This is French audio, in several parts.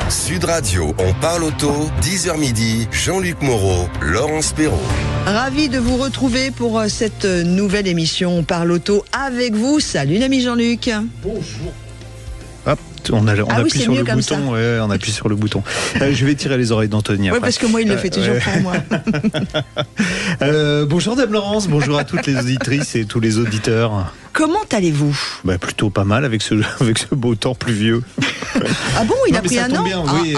Sud Radio, on parle auto, 10h midi, Jean-Luc Moreau, Laurence Perrault. Ravi de vous retrouver pour cette nouvelle émission On parle auto avec vous. Salut l'ami Jean-Luc. Bonjour. Hop, on appuie sur le bouton. Ouais, on appuie sur le bouton. Je vais tirer les oreilles d'Anthony. Oui, parce que moi, il le fait toujours pour moi. Bonjour Dame Laurence, bonjour à toutes les auditrices et tous les auditeurs. Comment allez-vous ? Plutôt pas mal avec ce beau temps pluvieux. Ah bon, il a pris un an ? Bien. Oui,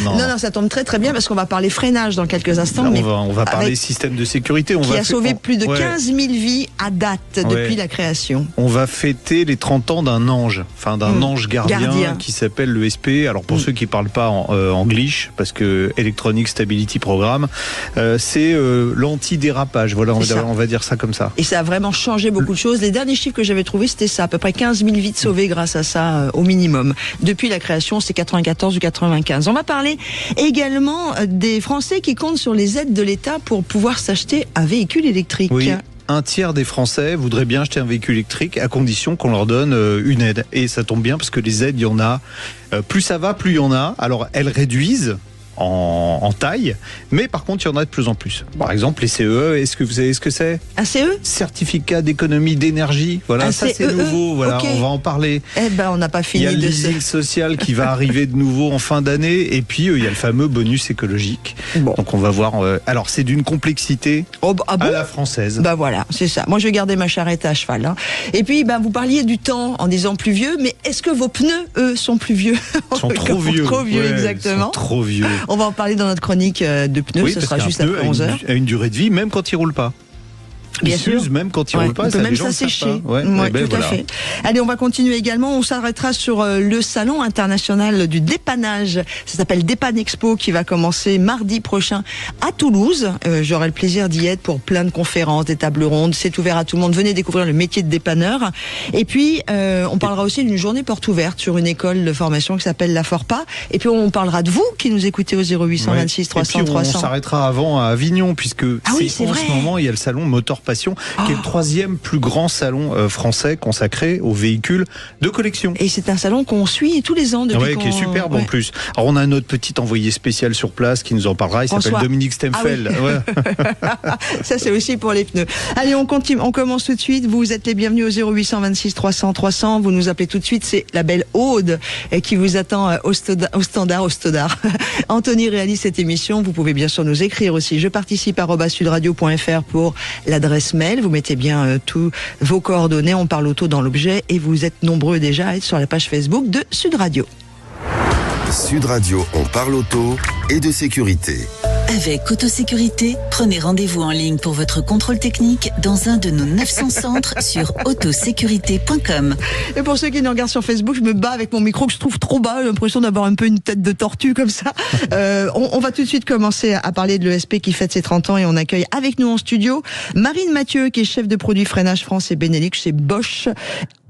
Non, ça tombe très très bien parce qu'on va parler freinage dans quelques instants. Là, on va parler système de sécurité. Qui a sauvé plus de 15 000 vies à date depuis la création. On va fêter les 30 ans d'un ange, ange gardien qui s'appelle l'ESP. Alors pour ceux qui ne parlent pas anglish, parce que Electronic Stability Program, c'est l'anti-dérapage. Voilà, on va dire ça comme ça. Et ça a vraiment changé beaucoup de choses. Les derniers chiffres que j'avais trouvés, c'était ça, à peu près 15 000 vies sauvées grâce à ça au minimum. Depuis la création, c'est 94 ou 95. On va parler également des Français qui comptent sur les aides de l'État pour pouvoir s'acheter un véhicule électrique. Oui. Un tiers des Français voudraient bien acheter un véhicule électrique à condition qu'on leur donne une aide. Et ça tombe bien parce que les aides, il y en a. Plus ça va, plus il y en a. Alors, elles réduisent en taille, mais par contre, il y en a de plus en plus. Par exemple, les CE, est-ce que vous savez ce que c'est ? Un CE ? Certificat d'économie d'énergie. Voilà, ça c'est nouveau. Voilà, okay. On va en parler. On n'a pas fini de... Il y a le leasing social qui va arriver de nouveau en fin d'année, et puis il y a le fameux bonus écologique. Bon. Donc on va voir. Alors c'est d'une complexité à la française. Voilà, c'est ça. Moi je vais garder ma charrette à cheval. Hein. Et puis vous parliez du temps en disant pluvieux, mais est-ce que vos pneus, eux, sont plus vieux ? Ils sont trop vieux. Trop vieux, exactement. Ils sont trop vieux. On va en parler dans notre chronique de pneus, ce sera juste après 11h. A une durée de vie, même quand il ne roule pas. Bien sûr. Même quand il ne roule pas, on peut ça, même les gens s'assécher. Ouais, tout à fait. Allez, on va continuer également. On s'arrêtera sur le salon international du dépannage. Ça s'appelle Dépanne Expo qui va commencer mardi prochain à Toulouse. J'aurai le plaisir d'y être pour plein de conférences, des tables rondes. C'est ouvert à tout le monde. Venez découvrir le métier de dépanneur. Et puis, on parlera aussi d'une journée porte ouverte sur une école de formation qui s'appelle la Forpa. Et puis, on parlera de vous qui nous écoutez au 0826 300 et puis 300. On s'arrêtera avant à Avignon puisque c'est en vrai. ce moment, il y a le salon Motor Passion, qui est le 3e plus grand salon français consacré aux véhicules de collection. Et c'est un salon qu'on suit tous les ans depuis qui est superbe en plus. Alors on a notre petit envoyé spécial sur place qui nous en parlera, il s'appelle Dominique Stemfeld. Ça c'est aussi pour les pneus. Allez, on continue, on commence tout de suite. Vous êtes les bienvenus au 0826 300 300. Vous nous appelez tout de suite, c'est la belle Aude qui vous attend au standard. Anthony réalise cette émission. Vous pouvez bien sûr nous écrire aussi. Je participe @sudradio.fr pour l'adresse mail. Vous mettez bien tous vos coordonnées. On parle auto dans l'objet et vous êtes nombreux déjà à être sur la page Facebook de Sud Radio. Sud Radio, on parle auto et de sécurité. Avec Autosécurité, prenez rendez-vous en ligne pour votre contrôle technique dans un de nos 900 centres sur autosécurité.com. Et pour ceux qui nous regardent sur Facebook, je me bats avec mon micro que je trouve trop bas. J'ai l'impression d'avoir un peu une tête de tortue comme ça. On va tout de suite commencer à parler de l'ESP qui fête ses 30 ans et on accueille avec nous en studio Marine Mathieu qui est chef de produit freinage France et Benelux chez Bosch.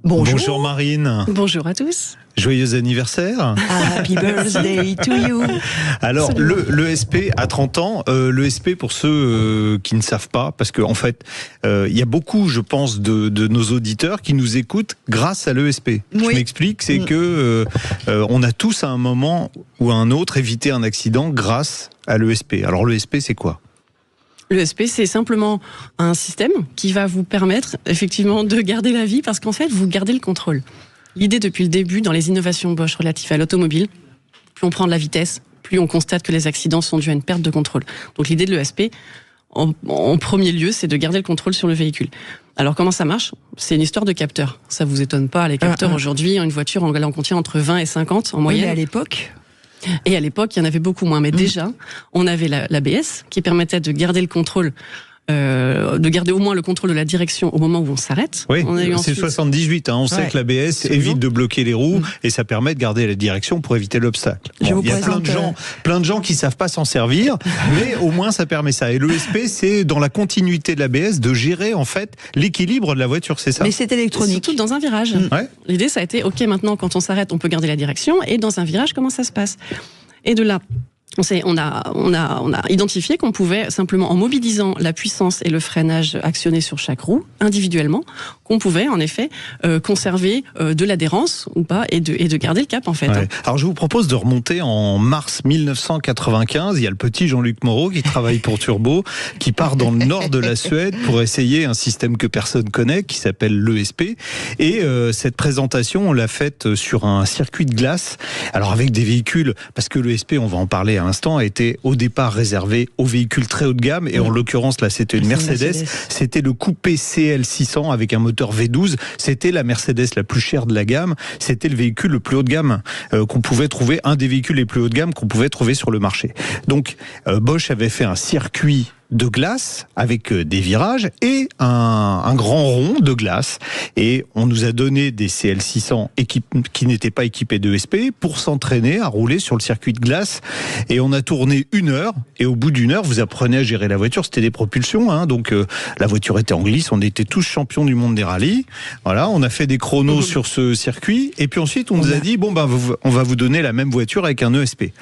Bonjour Marine. Bonjour à tous. Joyeux anniversaire. Happy birthday to you. Alors, l'ESP à 30 ans, l'ESP pour ceux qui ne savent pas, parce qu'en fait, il y a beaucoup, je pense, de nos auditeurs qui nous écoutent grâce à l'ESP. Je m'explique, c'est que on a tous à un moment ou à un autre évité un accident grâce à l'ESP. Alors l'ESP, c'est quoi ? L'ESP, c'est simplement un système qui va vous permettre effectivement de garder la vie parce qu'en fait, vous gardez le contrôle. L'idée depuis le début dans les innovations Bosch relatives à l'automobile, plus on prend de la vitesse, plus on constate que les accidents sont dus à une perte de contrôle. Donc l'idée de l'ESP, en premier lieu, c'est de garder le contrôle sur le véhicule. Alors comment ça marche ? C'est une histoire de capteurs. Ça vous étonne pas, les capteurs aujourd'hui, une voiture en contient entre 20 et 50 en moyenne. Mais à l'époque ? Et à l'époque, il y en avait beaucoup moins. Mais déjà, on avait l'ABS qui permettait de garder le contrôle, de garder au moins le contrôle de la direction au moment où on s'arrête. Oui, c'est 78. On sait que l'ABS évite de bloquer les roues et ça permet de garder la direction pour éviter l'obstacle. Il y a plein de gens qui savent pas s'en servir, mais au moins ça permet ça. Et l'ESP, c'est dans la continuité de l'ABS de gérer en fait l'équilibre de la voiture, c'est ça. Mais c'est électronique. Surtout dans un virage. L'idée, ça a été, ok, maintenant quand on s'arrête, on peut garder la direction. Et dans un virage, comment ça se passe ? Et de là On a identifié qu'on pouvait simplement, en mobilisant la puissance et le freinage actionné sur chaque roue individuellement, qu'on pouvait en effet conserver de l'adhérence ou pas et de garder le cap en fait. Ouais. Alors je vous propose de remonter en mars 1995. Il y a le petit Jean-Luc Moreau qui travaille pour Turbo, qui part dans le nord de la Suède pour essayer un système que personne connaît, qui s'appelle l'ESP. Et cette présentation, on l'a faite sur un circuit de glace. Alors avec des véhicules, parce que l'ESP, on va en parler à l'instant, était au départ réservé aux véhicules très haut de gamme. Et en l'occurrence, là, c'était une Mercedes. C'était le coupé CL600 avec un moteur V12. C'était la Mercedes la plus chère de la gamme. C'était le véhicule le plus haut de gamme qu'on pouvait trouver, un des véhicules les plus haut de gamme qu'on pouvait trouver sur le marché. Donc, Bosch avait fait un circuit de glace avec des virages et un grand rond de glace, et on nous a donné des CL600 qui n'étaient pas équipés d'ESP pour s'entraîner à rouler sur le circuit de glace, et on a tourné 1 heure, et au bout d'1 heure vous apprenez à gérer la voiture. C'était des propulsions, hein, donc la voiture était en glisse, on était tous champions du monde des rallyes. Voilà, on a fait des chronos sur ce circuit, et puis ensuite on nous a dit bon ben on va vous donner la même voiture avec un ESP.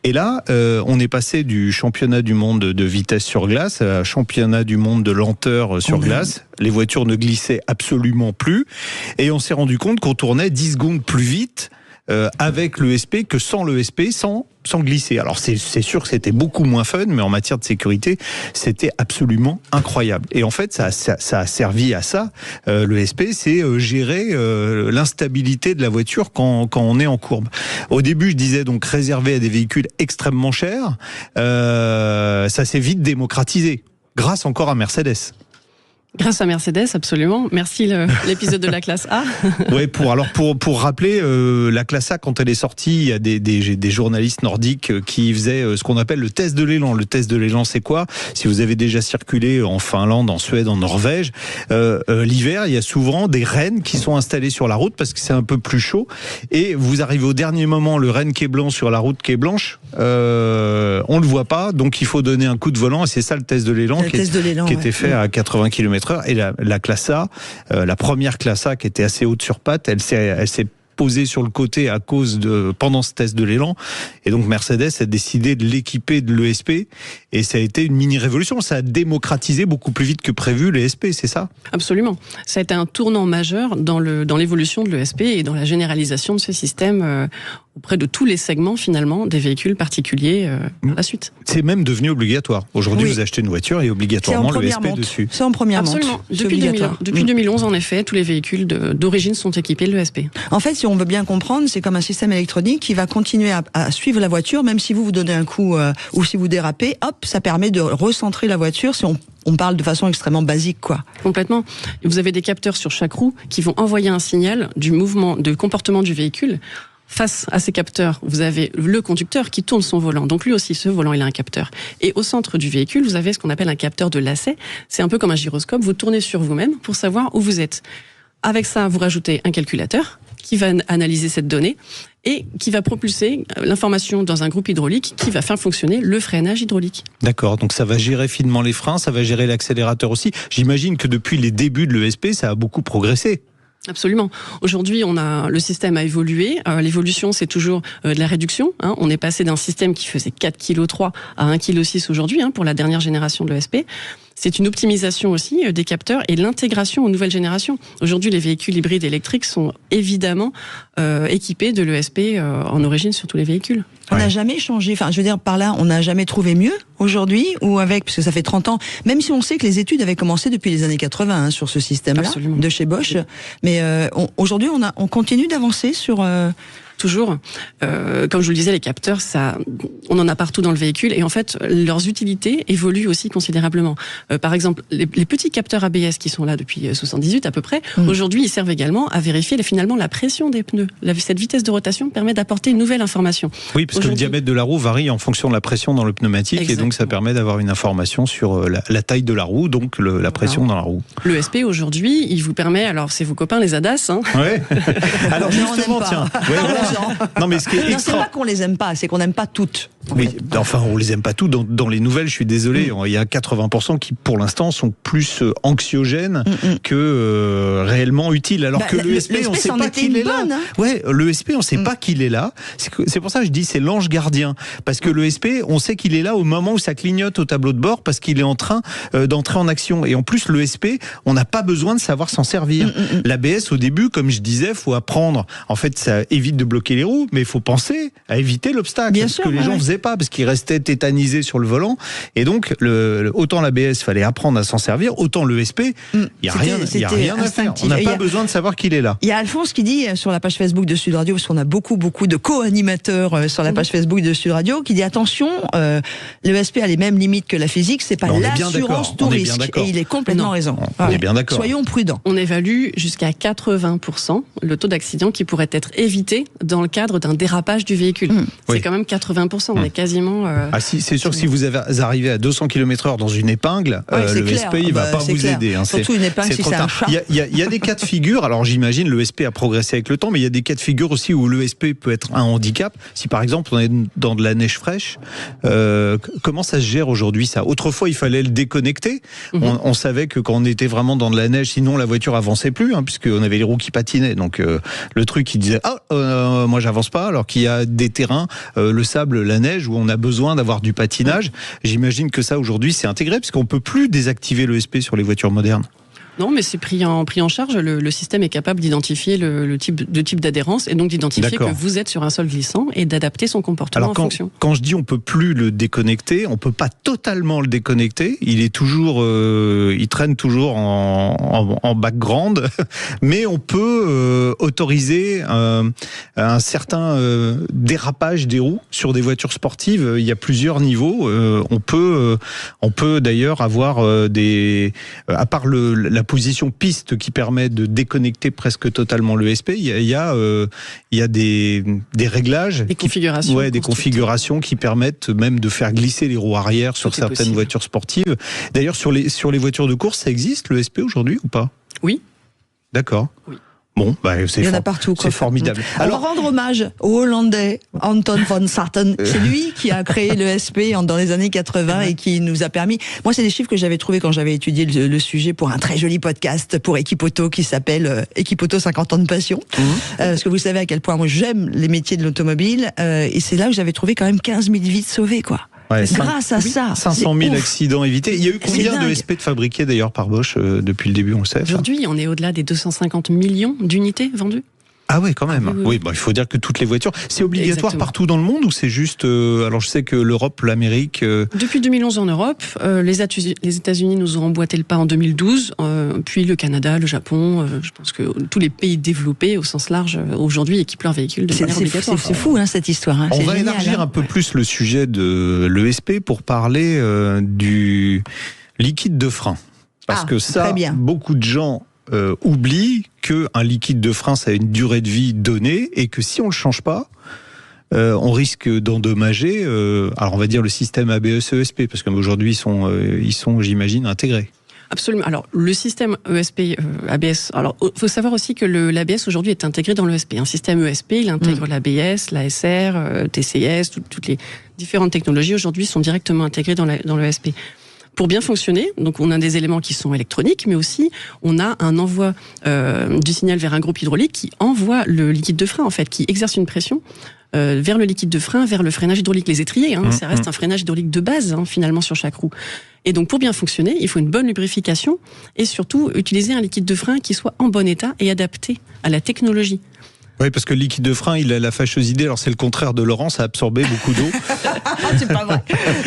Et là, on est passé du championnat du monde de vitesse sur glace à championnat du monde de lenteur sur glace. Les voitures ne glissaient absolument plus. Et on s'est rendu compte qu'on tournait 10 secondes plus vite avec l'ESP que sans l'ESP, sans glisser. Alors c'est sûr que c'était beaucoup moins fun, mais en matière de sécurité, c'était absolument incroyable. Et en fait, ça a servi à ça. L'ESP, c'est gérer l'instabilité de la voiture quand on est en courbe. Au début, je disais donc réservé à des véhicules extrêmement chers. Ça s'est vite démocratisé, grâce encore à Mercedes. Grâce à Mercedes, absolument. Merci l'épisode de la classe A. Ouais, pour rappeler, la classe A, quand elle est sortie, il y a des journalistes nordiques qui faisaient ce qu'on appelle le test de l'élan. Le test de l'élan, c'est quoi? Si vous avez déjà circulé en Finlande, en Suède, en Norvège, l'hiver, il y a souvent des rennes qui sont installés sur la route parce que c'est un peu plus chaud. Et vous arrivez au dernier moment, le renne qui est blanc sur la route qui est blanche, on le voit pas, donc il faut donner un coup de volant, et c'est ça le test de l'élan qui était fait à 80 km/h. Et la classe A, la première classe A qui était assez haute sur pattes, elle s'est posée sur le côté pendant ce test de l'élan, et donc Mercedes a décidé de l'équiper de l'ESP, et ça a été une mini révolution. Ça a démocratisé beaucoup plus vite que prévu l'ESP, c'est ça? Absolument. Ça a été un tournant majeur dans l'évolution de l'ESP et dans la généralisation de ce système auprès de tous les segments finalement des véhicules particuliers par la suite. C'est même devenu obligatoire. Aujourd'hui, vous achetez une voiture et obligatoirement l'ESP dessus. C'est en première monte. Absolument. Depuis 2011, en effet, tous les véhicules d'origine sont équipés de l'ESP. En fait, si on veut bien comprendre, c'est comme un système électronique qui va continuer à suivre la voiture, même si vous donnez un coup ou si vous dérapez, hop, ça permet de recentrer la voiture si on parle de façon extrêmement basique, quoi. Complètement. Vous avez des capteurs sur chaque roue qui vont envoyer un signal du mouvement, de comportement du véhicule. Face à ces capteurs, vous avez le conducteur qui tourne son volant. Donc lui aussi, ce volant, il a un capteur. Et au centre du véhicule, vous avez ce qu'on appelle un capteur de lacet. C'est un peu comme un gyroscope. Vous tournez sur vous-même pour savoir où vous êtes. Avec ça, vous rajoutez un calculateur qui va analyser cette donnée et qui va propulser l'information dans un groupe hydraulique qui va faire fonctionner le freinage hydraulique. D'accord, donc ça va gérer finement les freins, ça va gérer l'accélérateur aussi. J'imagine que depuis les débuts de l'ESP, ça a beaucoup progressé. Absolument. Aujourd'hui, le système a évolué. L'évolution, c'est toujours de la réduction. On est passé d'un système qui faisait 4,3 kg à 1,6 kg aujourd'hui pour la dernière génération de l'ESP. C'est une optimisation aussi des capteurs et l'intégration aux nouvelles générations. Aujourd'hui, les véhicules hybrides électriques sont évidemment équipés de l'ESP en origine sur tous les véhicules. On n'a jamais changé, enfin je veux dire par là, on n'a jamais trouvé mieux aujourd'hui, ou parce que ça fait 30 ans, même si on sait que les études avaient commencé depuis les années 80 sur ce système-là. Absolument. De chez Bosch. Mais aujourd'hui, on continue d'avancer sur... Toujours. Comme je vous le disais, les capteurs, on en a partout dans le véhicule, et en fait, leurs utilités évoluent aussi considérablement. Par exemple, les petits capteurs ABS qui sont là depuis 78 à peu près, aujourd'hui, ils servent également à vérifier finalement la pression des pneus. Cette vitesse de rotation permet d'apporter une nouvelle information. Oui, parce que le diamètre de la roue varie en fonction de la pression dans le pneumatique. Exactement. Et donc ça permet d'avoir une information sur la taille de la roue, donc la pression dans la roue. L'ESP aujourd'hui, il vous permet, alors c'est vos copains les ADAS. Ouais. Alors justement, tiens. Ouais, voilà. Non, mais c'est pas qu'on les aime pas, c'est qu'on n'aime pas toutes. Oui, enfin, on les aime pas tous. Dans les nouvelles, je suis désolé, il y a 80% qui, pour l'instant, sont plus anxiogènes que réellement utiles. Alors que l'ESP, on ne sait pas qu'il est là. Ouais, l'ESP, on ne sait pas qu'il est là. C'est pour ça que je dis c'est l'ange gardien. Parce que l'ESP, on sait qu'il est là au moment où ça clignote au tableau de bord parce qu'il est en train d'entrer en action. Et en plus, l'ESP, on n'a pas besoin de savoir s'en servir. L'ABS, au début, comme je disais, faut apprendre. En fait, ça évite de bloquer les roues, mais il faut penser à éviter l'obstacle. Bien ce sûr, que les gens faisaient pas parce qu'ils restaient tétanisés sur le volant. Et donc, autant l'ABS, fallait apprendre à s'en servir, autant l'ESP, il n'y a rien à faire. On n'a pas besoin de savoir qu'il est là. Il y a Alphonse qui dit sur la page Facebook de Sud Radio, parce qu'on a beaucoup de co-animateurs sur la page Facebook de Sud Radio, qui dit attention, l'ESP a les mêmes limites que la physique, c'est pas l'assurance tout risque. Et il est complètement raison. On est bien d'accord. Soyons prudents. On évalue jusqu'à 80% le taux d'accident qui pourrait être évité dans le cadre d'un dérapage du véhicule. C'est quand même 80%. On est quasiment... c'est sûr que si vous arrivez à 200 km/h dans une épingle, l'ESP, il ne va pas vous aider. Surtout une épingle si c'est un chat. Il y a des cas de figure, alors j'imagine l'ESP a progressé avec le temps, mais il y a des cas de figure aussi où l'ESP peut être un handicap. Si par exemple on est dans de la neige fraîche, comment ça se gère aujourd'hui ça ? Autrefois, il fallait le déconnecter. On savait que quand on était vraiment dans de la neige, sinon la voiture avançait plus, puisqu'on avait les roues qui patinaient. Donc le truc, il disait moi j'avance pas, alors qu'il y a des terrains, le sable, la neige, où on a besoin d'avoir du patinage. J'imagine que ça aujourd'hui c'est intégré, parce qu'on peut plus désactiver l'ESP sur les voitures modernes. Non, mais c'est pris en charge. Le système est capable d'identifier le type d'adhérence et donc d'identifier que vous êtes sur un sol glissant et d'adapter son comportement en fonction. Quand je dis on peut plus le déconnecter, on peut pas totalement le déconnecter. Il est toujours, il traîne toujours en background, mais on peut autoriser un certain dérapage des roues sur des voitures sportives. Il y a plusieurs niveaux. On peut d'ailleurs avoir à part la position piste qui permet de déconnecter presque totalement l'ESP, il y a des réglages, des configurations, des configurations qui permettent même de faire glisser les roues arrière sur certaines voitures sportives. D'ailleurs, sur les voitures de course, ça existe l'ESP aujourd'hui ou pas ? Oui. D'accord. Oui. Bon, il y en a partout. C'est formidable. Alors, on va rendre hommage au Hollandais Anton van Saarten. C'est lui qui a créé l'ESP dans les années 80 et qui nous a permis... Moi, c'est des chiffres que j'avais trouvés quand j'avais étudié le sujet pour un très joli podcast pour Équipe Auto qui s'appelle Équipe Auto 50 ans de passion. Parce que vous savez à quel point moi j'aime les métiers de l'automobile. Et c'est là que j'avais trouvé quand même 15 000 vies sauvées, quoi. Grâce à ça. 500 000 accidents évités. Il y a eu combien de ESP de fabriqués d'ailleurs par Bosch depuis le début, on le sait? Aujourd'hui, on est au-delà des 250 millions d'unités vendues. Ah ouais, quand même. Oui, il faut dire que toutes les voitures, c'est obligatoire partout dans le monde ou c'est juste alors je sais que l'Europe, l'Amérique. Depuis 2011 en Europe, les États-Unis nous ont emboîté le pas en 2012, puis le Canada, le Japon. Je pense que tous les pays développés au sens large aujourd'hui équipent leurs véhicules de manière obligatoire. C'est fou cette histoire. On va élargir un peu plus le sujet de l'ESP pour parler du liquide de frein, parce que ça, beaucoup de gens oublie qu'un liquide de frein, ça a une durée de vie donnée et que si on le change pas, on risque d'endommager, alors on va dire le système ABS-ESP, parce qu'aujourd'hui ils sont, j'imagine, intégrés. Absolument. Alors, le système ESP, ABS, alors, faut savoir aussi que l'ABS aujourd'hui est intégré dans l'ESP. Un système ESP, il intègre l'ABS, l'ASR, TCS, toutes les différentes technologies aujourd'hui sont directement intégrées dans l'ESP. Pour bien fonctionner, donc on a des éléments qui sont électroniques, mais aussi on a un envoi du signal vers un groupe hydraulique qui envoie le liquide de frein, en fait, qui exerce une pression vers le liquide de frein, vers le freinage hydraulique. Les étriers, ça reste un freinage hydraulique de base, finalement, sur chaque roue. Et donc, pour bien fonctionner, il faut une bonne lubrification et surtout utiliser un liquide de frein qui soit en bon état et adapté à la technologie. Oui, parce que le liquide de frein, il a la fâcheuse idée, alors c'est le contraire de Laurent, ça a absorbé beaucoup d'eau. C'est pas vrai.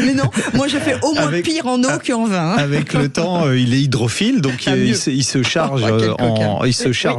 Mais non, moi je fais au moins pire en eau qu'en vin. Avec le temps, il est hydrophile, donc il se charge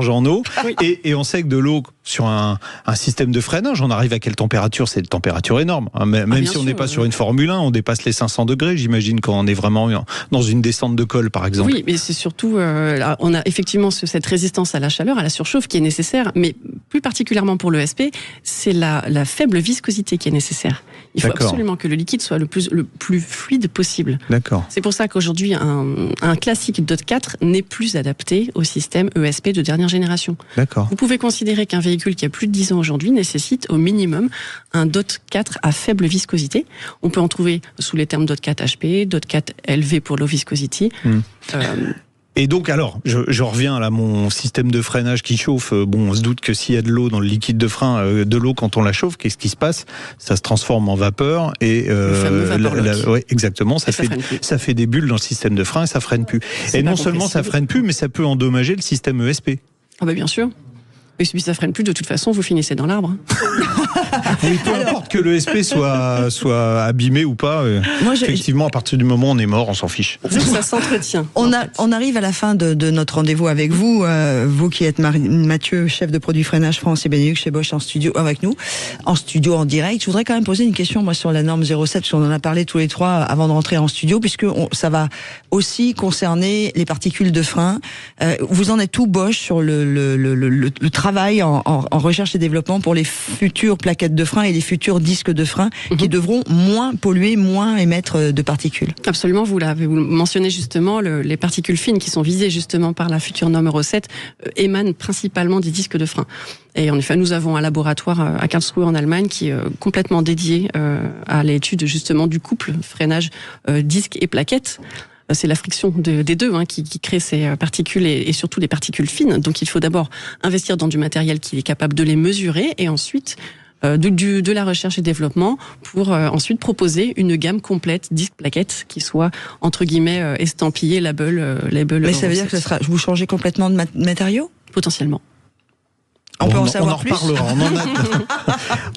en eau. Et on sait que de l'eau, sur un système de freinage, on arrive à quelle température? C'est une température énorme. Même si on n'est pas sur une Formule 1, on dépasse les 500 degrés, j'imagine, quand on est vraiment dans une descente de col, par exemple. Oui, mais c'est surtout, on a effectivement cette résistance à la chaleur, à la surchauffe qui est nécessaire, mais plus particulièrement pour l'ESP, c'est la faible viscosité qui est nécessaire. Il faut absolument que le liquide soit le plus fluide possible. D'accord. C'est pour ça qu'aujourd'hui, un classique DOT 4 n'est plus adapté au système ESP de dernière génération. D'accord. Vous pouvez considérer qu'un véhicule qui a plus de 10 ans aujourd'hui nécessite au minimum un DOT 4 à faible viscosité. On peut en trouver sous les termes DOT 4 HP, DOT 4 LV pour low viscosity. Et donc, alors, je reviens à mon système de freinage qui chauffe. Bon, on se doute que s'il y a de l'eau dans le liquide de frein, de l'eau quand on la chauffe, qu'est-ce qui se passe ? Ça se transforme en vapeur et le fameux vapeur lock. ouais, exactement. Ça fait des bulles dans le système de frein et ça freine plus. Et non seulement ça freine plus, mais ça peut endommager le système ESP. Ah bah bien sûr. Et si ça freine plus, de toute façon, vous finissez dans l'arbre. Oui, peu importe que l'ESP soit abîmé ou pas. Effectivement, à partir du moment où on est mort, on s'en fiche. Ça s'entretient. On arrive à la fin de notre rendez-vous avec vous. Vous qui êtes Mathieu, chef de produit freinage France et Benelux chez Bosch en studio avec nous, en direct. Je voudrais quand même poser une question moi sur la norme 07, parce qu'on en a parlé tous les trois avant de rentrer en studio, puisque ça va aussi concerner les particules de frein. Vous en êtes tout Bosch sur le travail en recherche et développement pour les futures plaquettes de frein et les futurs disques de frein qui devront moins polluer, moins émettre de particules. Absolument, vous mentionnez justement, les particules fines qui sont visées justement par la future norme Euro 7 émanent principalement des disques de frein. Et en effet, nous avons un laboratoire à Karlsruhe en Allemagne qui est complètement dédié à l'étude justement du couple freinage disque et plaquettes. C'est la friction des deux qui crée ces particules et surtout des particules fines. Donc il faut d'abord investir dans du matériel qui est capable de les mesurer et ensuite de la recherche et développement pour ensuite proposer une gamme complète disques-plaquettes qui soit entre guillemets estampillée label. Mais ça veut dire que vous changez complètement de matériaux ? Potentiellement. On peut en savoir plus.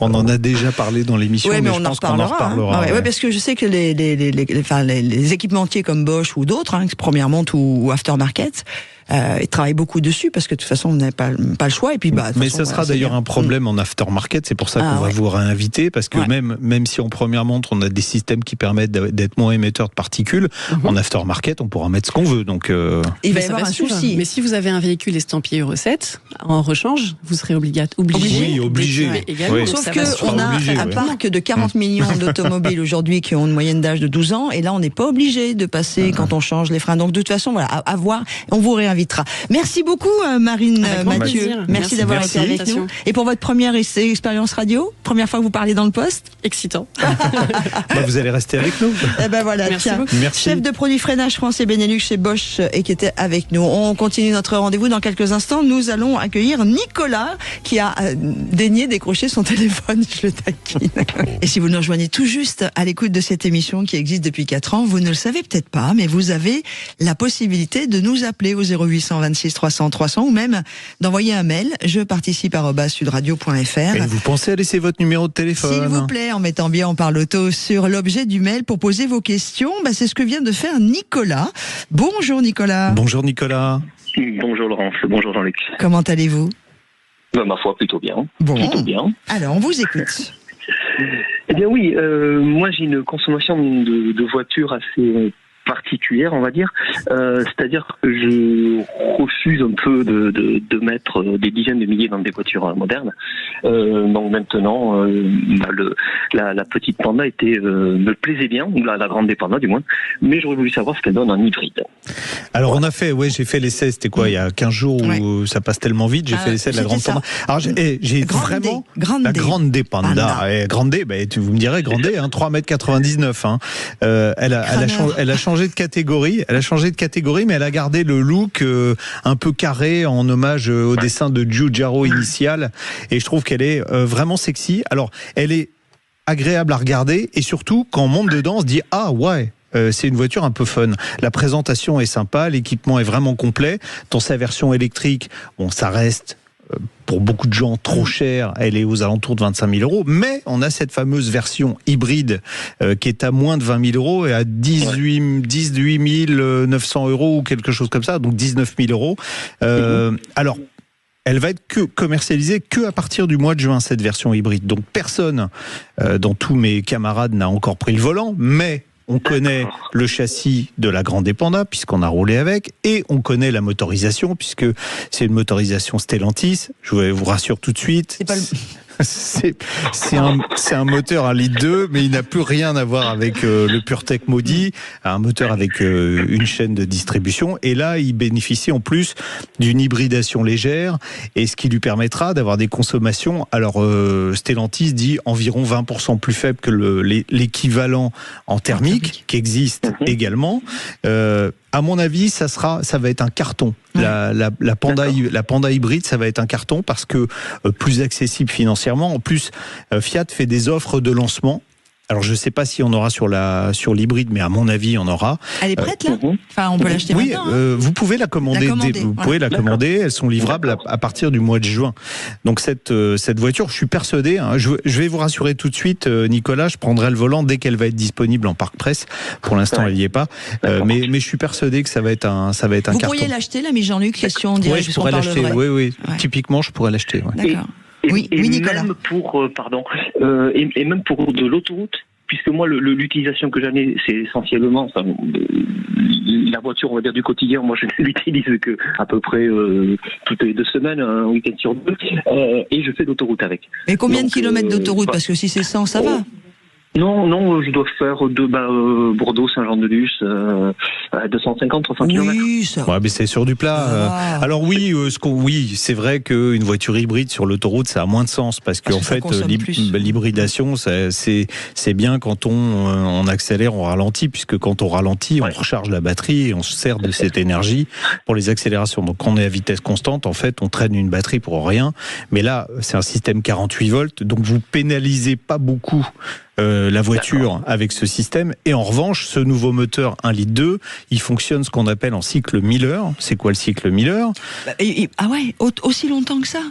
On en a déjà parlé dans l'émission, mais je pense qu'on en reparlera. Ouais, parce que je sais que les équipementiers comme Bosch ou d'autres, premièrement ou aftermarket, ils travaillent beaucoup dessus parce que de toute façon on n'a pas le choix et puis mais ça sera d'ailleurs un problème en aftermarket, c'est pour ça qu'on va vous réinviter parce que même si en première montre on a des systèmes qui permettent d'être moins émetteurs de particules, en aftermarket on pourra mettre ce qu'on veut, donc il va y avoir un souci. Mais si vous avez un véhicule estampillé Euro 7 en rechange, vous serez obligé également. Sauf qu'on a un parc de 40 millions d'automobiles aujourd'hui qui ont une moyenne d'âge de 12 ans et là on n'est pas obligé de passer quand on change les freins, donc de toute façon voilà, à voir, on vous réinvitera. Merci beaucoup Marine, Mathieu. Merci d'avoir été avec nous. Et pour votre première expérience radio, première fois que vous parlez dans le poste, excitant. Vous allez rester avec nous. Voilà, merci beaucoup. Chef de produit freinage France et Benelux chez Bosch et qui était avec nous. On continue notre rendez-vous dans quelques instants. Nous allons accueillir Nicolas qui a daigné décrocher son téléphone. Je le taquine. Et si vous nous rejoignez tout juste à l'écoute de cette émission qui existe depuis 4 ans, vous ne le savez peut-être pas, mais vous avez la possibilité de nous appeler au 0826 300 300 ou même d'envoyer un mail jeparticipe@sudradio.fr. Et vous pensez à laisser votre numéro de téléphone, s'il vous plaît, en mettant bien On parle auto sur l'objet du mail pour poser vos questions. C'est ce que vient de faire Nicolas. Bonjour Nicolas. Bonjour Nicolas. Bonjour Laurence, bonjour Jean-Luc. Comment allez-vous ? Ma foi, plutôt bien. Bon. Plutôt bien. Alors, on vous écoute. Eh bien oui, moi j'ai une consommation de voitures assez particulière, on va dire. C'est-à-dire que je refuse un peu de mettre des dizaines de milliers dans des voitures modernes. Donc maintenant, la petite Panda me plaisait bien, ou la grande Panda du moins, mais j'aurais voulu savoir ce qu'elle donne en hybride. Alors j'ai fait l'essai, c'était quoi, il y a 15 jours où ça passe tellement vite, j'ai fait l'essai de la grande Panda. Alors j'ai vraiment la grande Panda. Grande D, vous me direz, grande D, 3,99 m. Elle a changé de catégorie. Elle a changé de catégorie, mais elle a gardé le look un peu carré en hommage au dessin de Giugiaro initial. Et je trouve qu'elle est vraiment sexy. Alors, elle est agréable à regarder et surtout, quand on monte dedans, on se dit « Ah ouais !» c'est une voiture un peu fun. La présentation est sympa, l'équipement est vraiment complet. Dans sa version électrique, ça reste pour beaucoup de gens trop cher, elle est aux alentours de 25 000 euros, mais on a cette fameuse version hybride qui est à moins de 20 000 euros et à 18 900 euros ou quelque chose comme ça, donc 19 000 euros. Alors, elle va être commercialisée à partir du mois de juin, cette version hybride. Donc personne dans tous mes camarades n'a encore pris le volant, mais on connaît le châssis de la Grande Panda, puisqu'on a roulé avec, et on connaît la motorisation, puisque c'est une motorisation Stellantis. Je vous rassure tout de suite. C'est pas le... C'est un moteur 1,2 litre, mais il n'a plus rien à voir avec le PureTech maudit, un moteur avec une chaîne de distribution. Et là, il bénéficie en plus d'une hybridation légère, et ce qui lui permettra d'avoir des consommations. Alors, Stellantis dit environ 20% plus faible que l'équivalent en thermique, qui existe également. À mon avis, ça va être un carton. La Panda hybride, ça va être un carton parce que plus accessible financièrement. En plus, Fiat fait des offres de lancement. Alors, je ne sais pas si on aura sur l'hybride, mais à mon avis, on aura. Elle est prête, là ? Enfin, on peut l'acheter maintenant. Oui, vous pouvez la commander. Vous pouvez la commander. Elles sont livrables à partir du mois de juin. Donc, cette voiture, je suis persuadé, je vais vous rassurer tout de suite, Nicolas, je prendrai le volant dès qu'elle va être disponible en Parc Presse. Pour l'instant, elle n'y est pas. Mais je suis persuadé que ça va être un carton. Vous pourriez l'acheter, l'ami Jean-Luc, question directe. Oui, je pourrais l'acheter. Oui. Ouais. Typiquement, je pourrais l'acheter. Ouais. D'accord. Oui, Nicolas. Même et même pour de l'autoroute, puisque moi, l'utilisation que j'en ai, c'est essentiellement la voiture, on va dire, du quotidien. Moi, je ne l'utilise que à peu près toutes les 2 semaines, un week-end sur 2, et je fais l'autoroute avec. Et combien de kilomètres d'autoroute ? Parce que si c'est 100, ça va. Non, je dois faire Bordeaux, Saint-Jean-de-Luz, 250, 300 km. Oui, ça. Ouais, mais c'est sur du plat. Alors oui, c'est vrai qu'une voiture hybride sur l'autoroute, ça a moins de sens parce qu'en fait, l'hybridation, c'est bien quand on accélère, on ralentit, puisque quand on ralentit, on recharge la batterie et on se sert de cette énergie pour les accélérations. Donc quand on est à vitesse constante, en fait, on traîne une batterie pour rien. Mais là, c'est un système 48 volts, donc vous pénalisez pas beaucoup la voiture avec ce système. Et en revanche, ce nouveau moteur 1,2 litre, il fonctionne ce qu'on appelle en cycle Miller. C'est quoi le cycle Miller ? Ah ouais, aussi longtemps que ça ?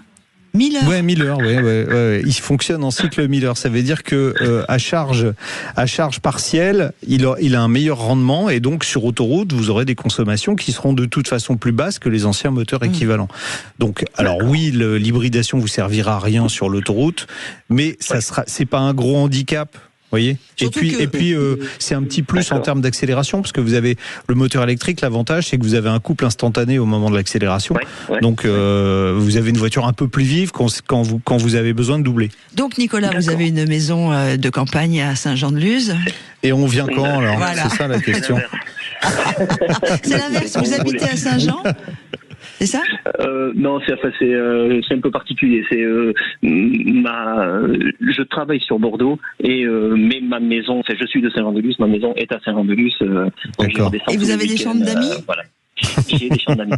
1000 heures. Ouais, 1000 heures, ouais. Il fonctionne en cycle Miller. Ça veut dire que à charge partielle, il a un meilleur rendement, et donc sur autoroute, vous aurez des consommations qui seront de toute façon plus basses que les anciens moteurs équivalents. Donc, alors oui, l'hybridation vous servira à rien sur l'autoroute, mais c'est pas un gros handicap. Voyez. Et puis c'est un petit plus en termes d'accélération, parce que vous avez le moteur électrique. L'avantage, c'est que vous avez un couple instantané au moment de l'accélération. Donc vous avez une voiture un peu plus vive quand vous avez besoin de doubler. Donc Nicolas, vous avez une maison de campagne à Saint-Jean-de-Luz. Et on vient quand alors ? Voilà. C'est ça la question. C'est l'inverse. Vous habitez à Saint-Jean ? C'est ça ? Non, c'est un peu particulier. Je travaille sur Bordeaux, mais ma maison, je suis de Saint-Jean-de-Luz, ma maison est à Saint-Jean-de-Luz. D'accord. Et vous avez des chambres d'amis ? Voilà. J'ai des chambres d'amis.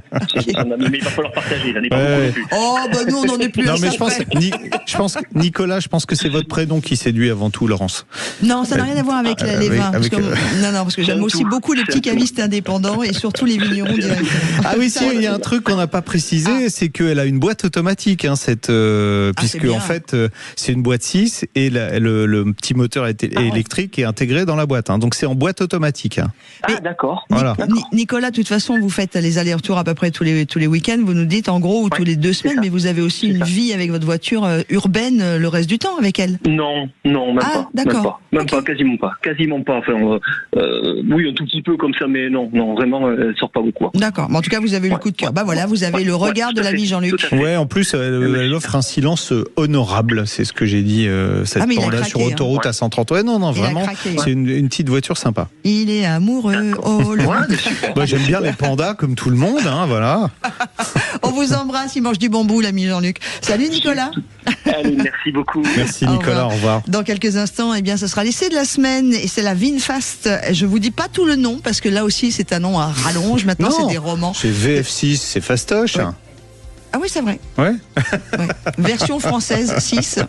Mais il va falloir partager. J'en ai pas beaucoup non plus. Oh, nous, on n'en est plus à ça. Non, mais Nicolas, je pense que c'est votre prénom qui séduit avant tout, Laurence. Non, ça n'a rien à voir avec les vins. Parce que j'aime aussi beaucoup les petits cavistes indépendants et surtout les vignerons directement. Ah oui, si, il y a un truc qu'on n'a pas précisé, c'est qu'elle a une boîte automatique, puisque en fait, c'est une boîte 6 et le petit moteur électrique est intégré dans la boîte. Donc c'est en boîte automatique. Ah, d'accord. Voilà. Nicolas, de toute façon, vous faites les allers-retours à peu près tous les week-ends, vous nous dites en gros, ou tous les 2 semaines, mais vous avez aussi une vie avec votre voiture urbaine le reste du temps avec elle. Non, même pas. D'accord. Même pas, quasiment pas. Enfin, oui, un tout petit peu comme ça, mais non, vraiment, elle sort pas beaucoup. D'accord. Mais en tout cas, vous avez eu le coup de cœur. Voilà, vous avez le regard de l'ami Jean-Luc. Ouais, en plus, elle offre un silence honorable, c'est ce que j'ai dit cette fois-là sur autoroute à 130. Ouais, non, vraiment, c'est une petite voiture sympa. Il est amoureux. J'aime bien les pandas comme tout le monde, voilà. On vous embrasse, il mange du bambou, l'ami Jean-Luc. Salut Nicolas. Allez, merci beaucoup. Merci Nicolas, au revoir. Dans quelques instants, ce sera l'essai de la semaine et c'est la VinFast. Je vous dis pas tout le nom parce que là aussi c'est un nom à rallonge. Maintenant c'est des romans. C'est VF6, c'est fastoche. Ouais. Ah oui, c'est vrai. Ouais. Version française 6.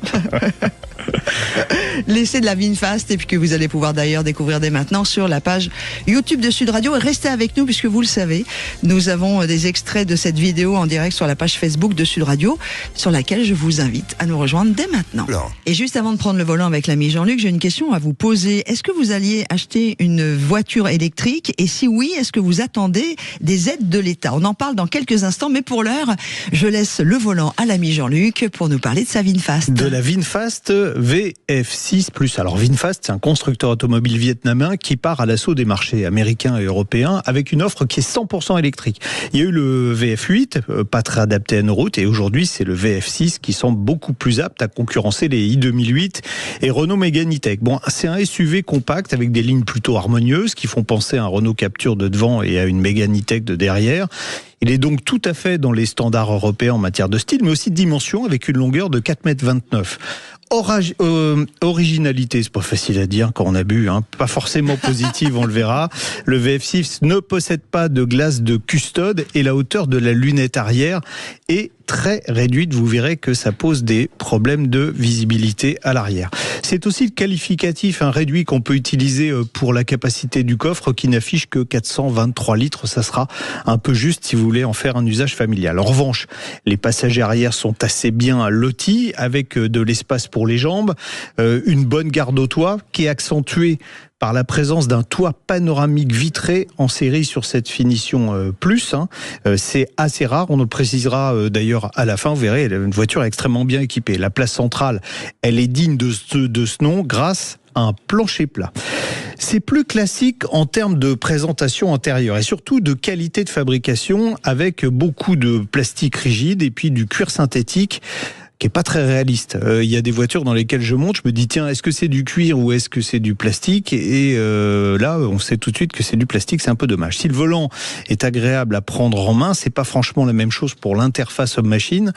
L'essai de la VinFast, et puis que vous allez pouvoir d'ailleurs découvrir dès maintenant sur la page YouTube de Sud Radio. Et restez avec nous puisque vous le savez, nous avons des extraits de cette vidéo en direct sur la page Facebook de Sud Radio, sur laquelle je vous invite à nous rejoindre dès maintenant. Alors. Et juste avant de prendre le volant avec l'ami Jean-Luc, j'ai une question à vous poser. Est-ce que vous alliez acheter une voiture électrique? Et si oui, est-ce que vous attendez des aides de l'État? On en parle dans quelques instants, mais pour l'heure, je laisse le volant à l'ami Jean-Luc pour nous parler de sa VinFast. De la VinFast V VF6+. Alors VinFast, c'est un constructeur automobile vietnamien qui part à l'assaut des marchés américains et européens avec une offre qui est 100% électrique. Il y a eu le VF8, pas très adapté à nos routes, et aujourd'hui c'est le VF6 qui semble beaucoup plus apte à concurrencer les i2008 et Renault Mégane E-Tech. Bon, c'est un SUV compact avec des lignes plutôt harmonieuses qui font penser à un Renault Captur de devant et à une Mégane E-Tech de derrière. Il est donc tout à fait dans les standards européens en matière de style, mais aussi de dimension, avec une longueur de 4,29 m. Originalité, c'est pas facile à dire quand on a bu, hein. Pas forcément positive, on le verra. Le VF6 ne possède pas de glace de custode et la hauteur de la lunette arrière est très réduite. Vous verrez que ça pose des problèmes de visibilité à l'arrière. C'est aussi le qualificatif réduit qu'on peut utiliser pour la capacité du coffre qui n'affiche que 423 litres. Ça sera un peu juste si vous voulez en faire un usage familial. En revanche, les passagers arrière sont assez bien lotis avec de l'espace pour les jambes, une bonne garde au toit qui est accentuée par la présence d'un toit panoramique vitré en série sur cette finition plus. C'est assez rare, on le précisera d'ailleurs à la fin, vous verrez, une voiture est extrêmement bien équipée. La place centrale, elle est digne de ce nom grâce à un plancher plat. C'est plus classique en termes de présentation intérieure et surtout de qualité de fabrication avec beaucoup de plastique rigide et puis du cuir synthétique qui est pas très réaliste. Il y a des voitures dans lesquelles je monte, je me dis tiens, est-ce que c'est du cuir ou est-ce que c'est du plastique ? Et là, on sait tout de suite que c'est du plastique, c'est un peu dommage. Si le volant est agréable à prendre en main, c'est pas franchement la même chose pour l'interface homme-machine.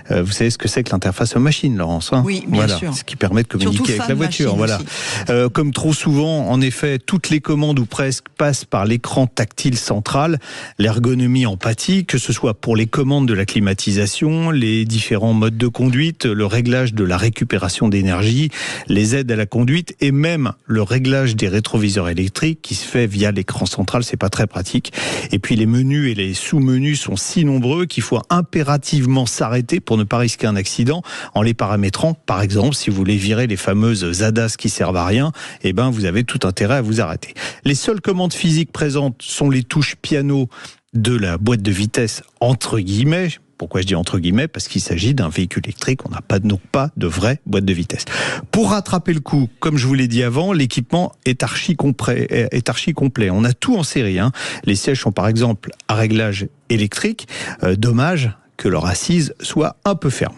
Vous savez ce que c'est que l'interface homme-machine, Laurence, hein ? Oui, bien sûr. Ce qui permet de communiquer avec la voiture. Voilà. Comme trop souvent, en effet, toutes les commandes ou presque passent par l'écran tactile central. L'ergonomie en pâtit, que ce soit pour les commandes de la climatisation, les différents modes de conduite, le réglage de la récupération d'énergie, les aides à la conduite et même le réglage des rétroviseurs électriques qui se fait via l'écran central, c'est pas très pratique. Et puis les menus et les sous-menus sont si nombreux qu'il faut impérativement s'arrêter pour ne pas risquer un accident en les paramétrant. Par exemple, si vous voulez virer les fameuses ADAS qui servent à rien, eh ben vous avez tout intérêt à vous arrêter. Les seules commandes physiques présentes sont les touches piano de la boîte de vitesse entre guillemets. Pourquoi je dis entre guillemets ? Parce qu'il s'agit d'un véhicule électrique, on n'a donc pas de vraie boîte de vitesse. Pour rattraper le coup, comme je vous l'ai dit avant, l'équipement est archi complet. On a tout en série. Les sièges sont par exemple à réglage électrique. Dommage que leur assise soit un peu ferme.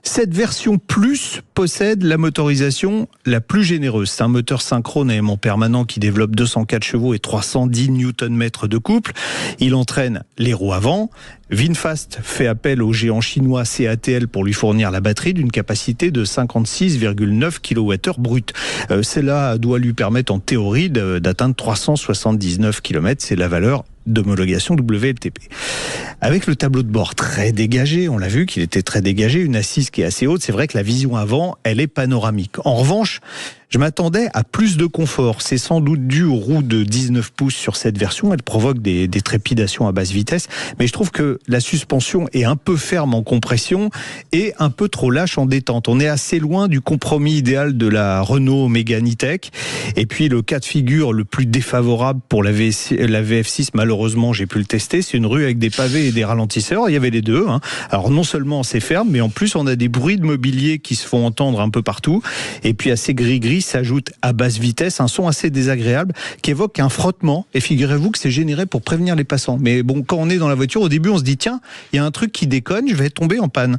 Cette version Plus possède la motorisation la plus généreuse. C'est un moteur synchrone à aimant permanent qui développe 204 chevaux et 310 Nm de couple. Il entraîne les roues avant. VinFast fait appel au géant chinois CATL pour lui fournir la batterie d'une capacité de 56,9 kWh brut. Cela doit lui permettre en théorie d'atteindre 379 km. C'est la valeur d'homologation WLTP. Avec le tableau de bord très dégagé, on l'a vu qu'il était très dégagé, une assise qui est assez haute, c'est vrai que la vision avant, elle est panoramique. En revanche, je m'attendais à plus de confort. C'est sans doute dû aux roues de 19 pouces sur cette version. Elle provoque des trépidations à basse vitesse. Mais je trouve que la suspension est un peu ferme en compression et un peu trop lâche en détente. On est assez loin du compromis idéal de la Renault Mégane E-Tech. Et puis le cas de figure le plus défavorable pour la VF6, malheureusement, j'ai pu le tester. C'est une rue avec des pavés et des ralentisseurs. Il y avait les deux. Alors non seulement c'est ferme, mais en plus on a des bruits de mobilier qui se font entendre un peu partout. Et puis assez gris-gris s'ajoute à basse vitesse un son assez désagréable qui évoque un frottement, et figurez-vous que c'est généré pour prévenir les passants. Mais bon, quand on est dans la voiture, au début on se dit tiens, il y a un truc qui déconne, je vais tomber en panne.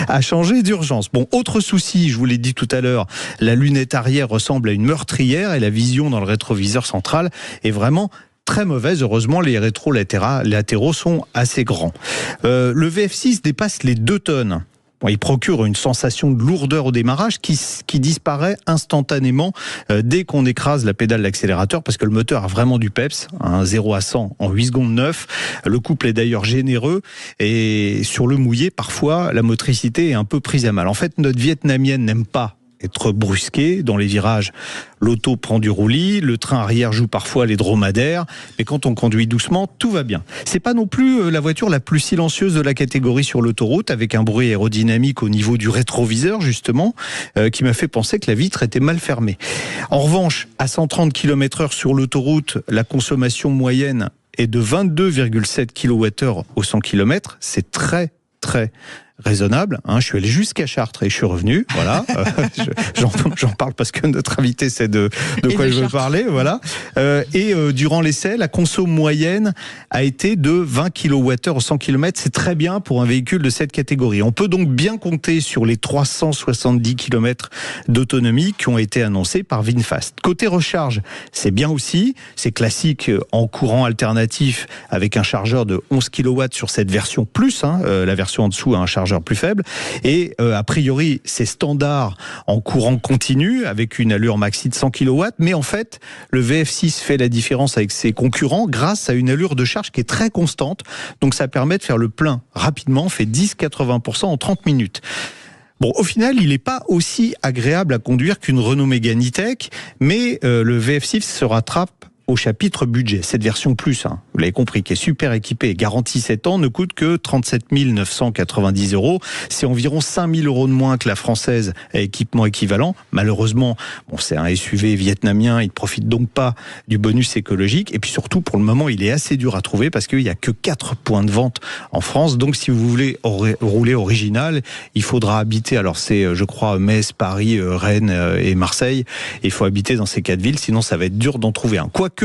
À changer d'urgence. Bon, autre souci, je vous l'ai dit tout à l'heure, la lunette arrière ressemble à une meurtrière et la vision dans le rétroviseur central est vraiment très mauvaise. Heureusement, les rétro-latéraux sont assez grands. Le VF6 dépasse les 2 tonnes. Bon, il procure une sensation de lourdeur au démarrage qui disparaît instantanément dès qu'on écrase la pédale d'accélérateur parce que le moteur a vraiment du peps, 0 à 100 en 8 secondes 9. Le couple est d'ailleurs généreux et sur le mouillé, parfois, la motricité est un peu prise à mal. En fait, notre vietnamienne n'aime pas être brusqué. Dans les virages, l'auto prend du roulis, le train arrière joue parfois les dromadaires, mais quand on conduit doucement, tout va bien. C'est pas non plus la voiture la plus silencieuse de la catégorie sur l'autoroute, avec un bruit aérodynamique au niveau du rétroviseur, justement, qui m'a fait penser que la vitre était mal fermée. En revanche, à 130 km/h sur l'autoroute, la consommation moyenne est de 22,7 kWh au 100 km. C'est très raisonnable. Je suis allé jusqu'à Chartres et je suis revenu. Voilà. J'en parle parce que notre invité sait de quoi je veux parler. Voilà. Et durant l'essai, la conso moyenne a été de 20 kWh au 100 km. C'est très bien pour un véhicule de cette catégorie. On peut donc bien compter sur les 370 km d'autonomie qui ont été annoncés par VinFast. Côté recharge, c'est bien aussi. C'est classique en courant alternatif avec un chargeur de 11 kW sur cette version plus. La version en dessous a un chargeur plus faible. Et a priori, c'est standard en courant continu avec une allure maxi de 100 kW. Mais en fait, le VF6 fait la différence avec ses concurrents grâce à une allure de charge qui est très constante. Donc ça permet de faire le plein rapidement, fait 10-80% en 30 minutes. Bon, au final, il n'est pas aussi agréable à conduire qu'une Renault Mégane E-Tech, mais le VF6 se rattrape au chapitre budget. Cette version plus, vous l'avez compris, qui est super équipée, garantie 7 ans, ne coûte que 37 990 €. C'est environ 5 000 € de moins que la française à équipement équivalent. Malheureusement, c'est un SUV vietnamien, il ne profite donc pas du bonus écologique. Et puis surtout, pour le moment, il est assez dur à trouver parce qu'il n'y a que 4 points de vente en France. Donc si vous voulez rouler original, il faudra habiter, alors c'est, je crois, Metz, Paris, Rennes et Marseille. Il faut habiter dans ces 4 villes, sinon ça va être dur d'en trouver un. Quoique,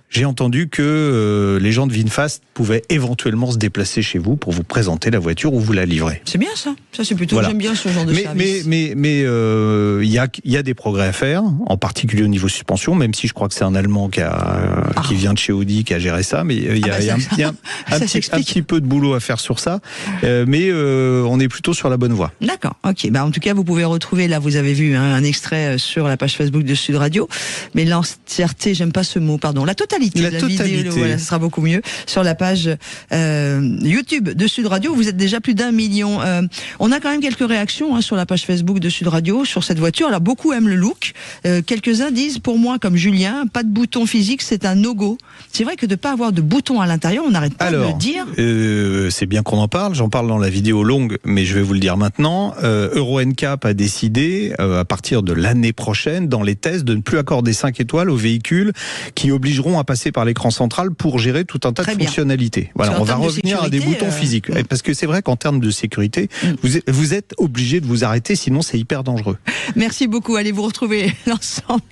j'ai entendu que les gens de VinFast pouvaient éventuellement se déplacer chez vous pour vous présenter la voiture ou vous la livrer. C'est bien ça. Ça c'est plutôt, j'aime bien ce genre de service. Mais il y a des progrès à faire, en particulier au niveau suspension, même si je crois que c'est un Allemand qui vient de chez Audi qui a géré ça, mais il y a un petit peu de boulot à faire sur ça. Mais on est plutôt sur la bonne voie. D'accord. Ok. En tout cas, vous pouvez retrouver, là, vous avez vu un extrait sur la page Facebook de Sud Radio, mais l'entièreté, j'aime pas ce mot, pardon, la totalité de la vidéo, voilà, ce sera beaucoup mieux, sur la page YouTube de Sud Radio. Vous êtes déjà plus d'1 million. On a quand même quelques réactions sur la page Facebook de Sud Radio sur cette voiture. Alors beaucoup aiment le look. Quelques-uns disent, pour moi, comme Julien, pas de bouton physique, c'est un no-go. C'est vrai que de pas avoir de bouton à l'intérieur, on n'arrête pas de le dire. C'est bien qu'on en parle. J'en parle dans la vidéo longue, mais je vais vous le dire maintenant. Euro NCAP a décidé, à partir de l'année prochaine, dans les tests, de ne plus accorder 5 étoiles aux véhicules qui obligeront à passer par l'écran central pour gérer tout un tas de fonctionnalités. Voilà, on va revenir à des boutons physiques. Parce que c'est vrai qu'en termes de sécurité, vous êtes obligé de vous arrêter, sinon c'est hyper dangereux. Merci beaucoup. Allez vous retrouver l'ensemble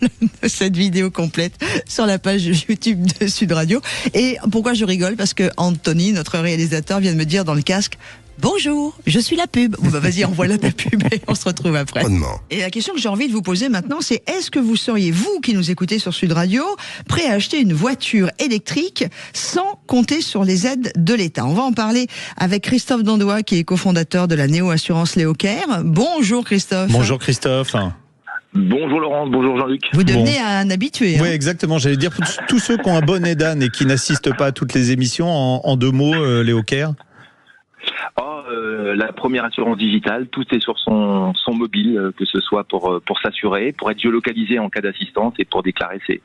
de cette vidéo complète sur la page YouTube de Sud Radio. Et pourquoi je rigole? Parce que Anthony, notre réalisateur, vient de me dire dans le casque: bonjour, je suis la pub. Vas-y, envoie la pub et on se retrouve après. Et la question que j'ai envie de vous poser maintenant, c'est: est-ce que vous seriez, vous qui nous écoutez sur Sud Radio, prêt à acheter une voiture électrique sans compter sur les aides de l'État? On va en parler avec Christophe Dandois, qui est cofondateur de la Néo Assurance Léocare. Bonjour Christophe. Bonjour Christophe. Bonjour Laurence, bonjour Jean-Luc. Vous devenez un habitué. Oui, exactement. J'allais dire, tous ceux qui ont un bonnet d'âne et qui n'assistent pas à toutes les émissions, en 2 mots, Léocare. La première assurance digitale, tout est sur son mobile, que ce soit pour s'assurer, pour être géolocalisé en cas d'assistance et pour déclarer ses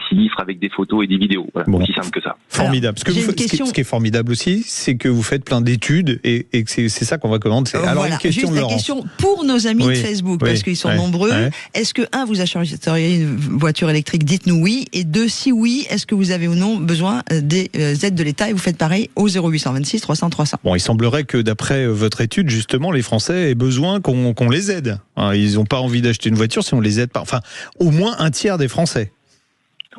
sinistres avec des photos et des vidéos. Voilà, aussi simple que ça. Formidable. Ce qui est formidable aussi, c'est que vous faites plein d'études et que c'est ça qu'on va commenter. Alors, voilà, juste la question pour nos amis de Facebook, parce qu'ils sont nombreux. Ouais. Est-ce que, 1, vous achèteriez une voiture électrique? Dites-nous oui. Et 2, si oui, est-ce que vous avez ou non besoin des aides de l'État? Et vous faites pareil au 0826 300 300. Bon, il semblerait que d'après votre étude, justement, les Français aient besoin qu'on les aide. Ils n'ont pas envie d'acheter une voiture si on les aide pas. Enfin, au moins un tiers des Français.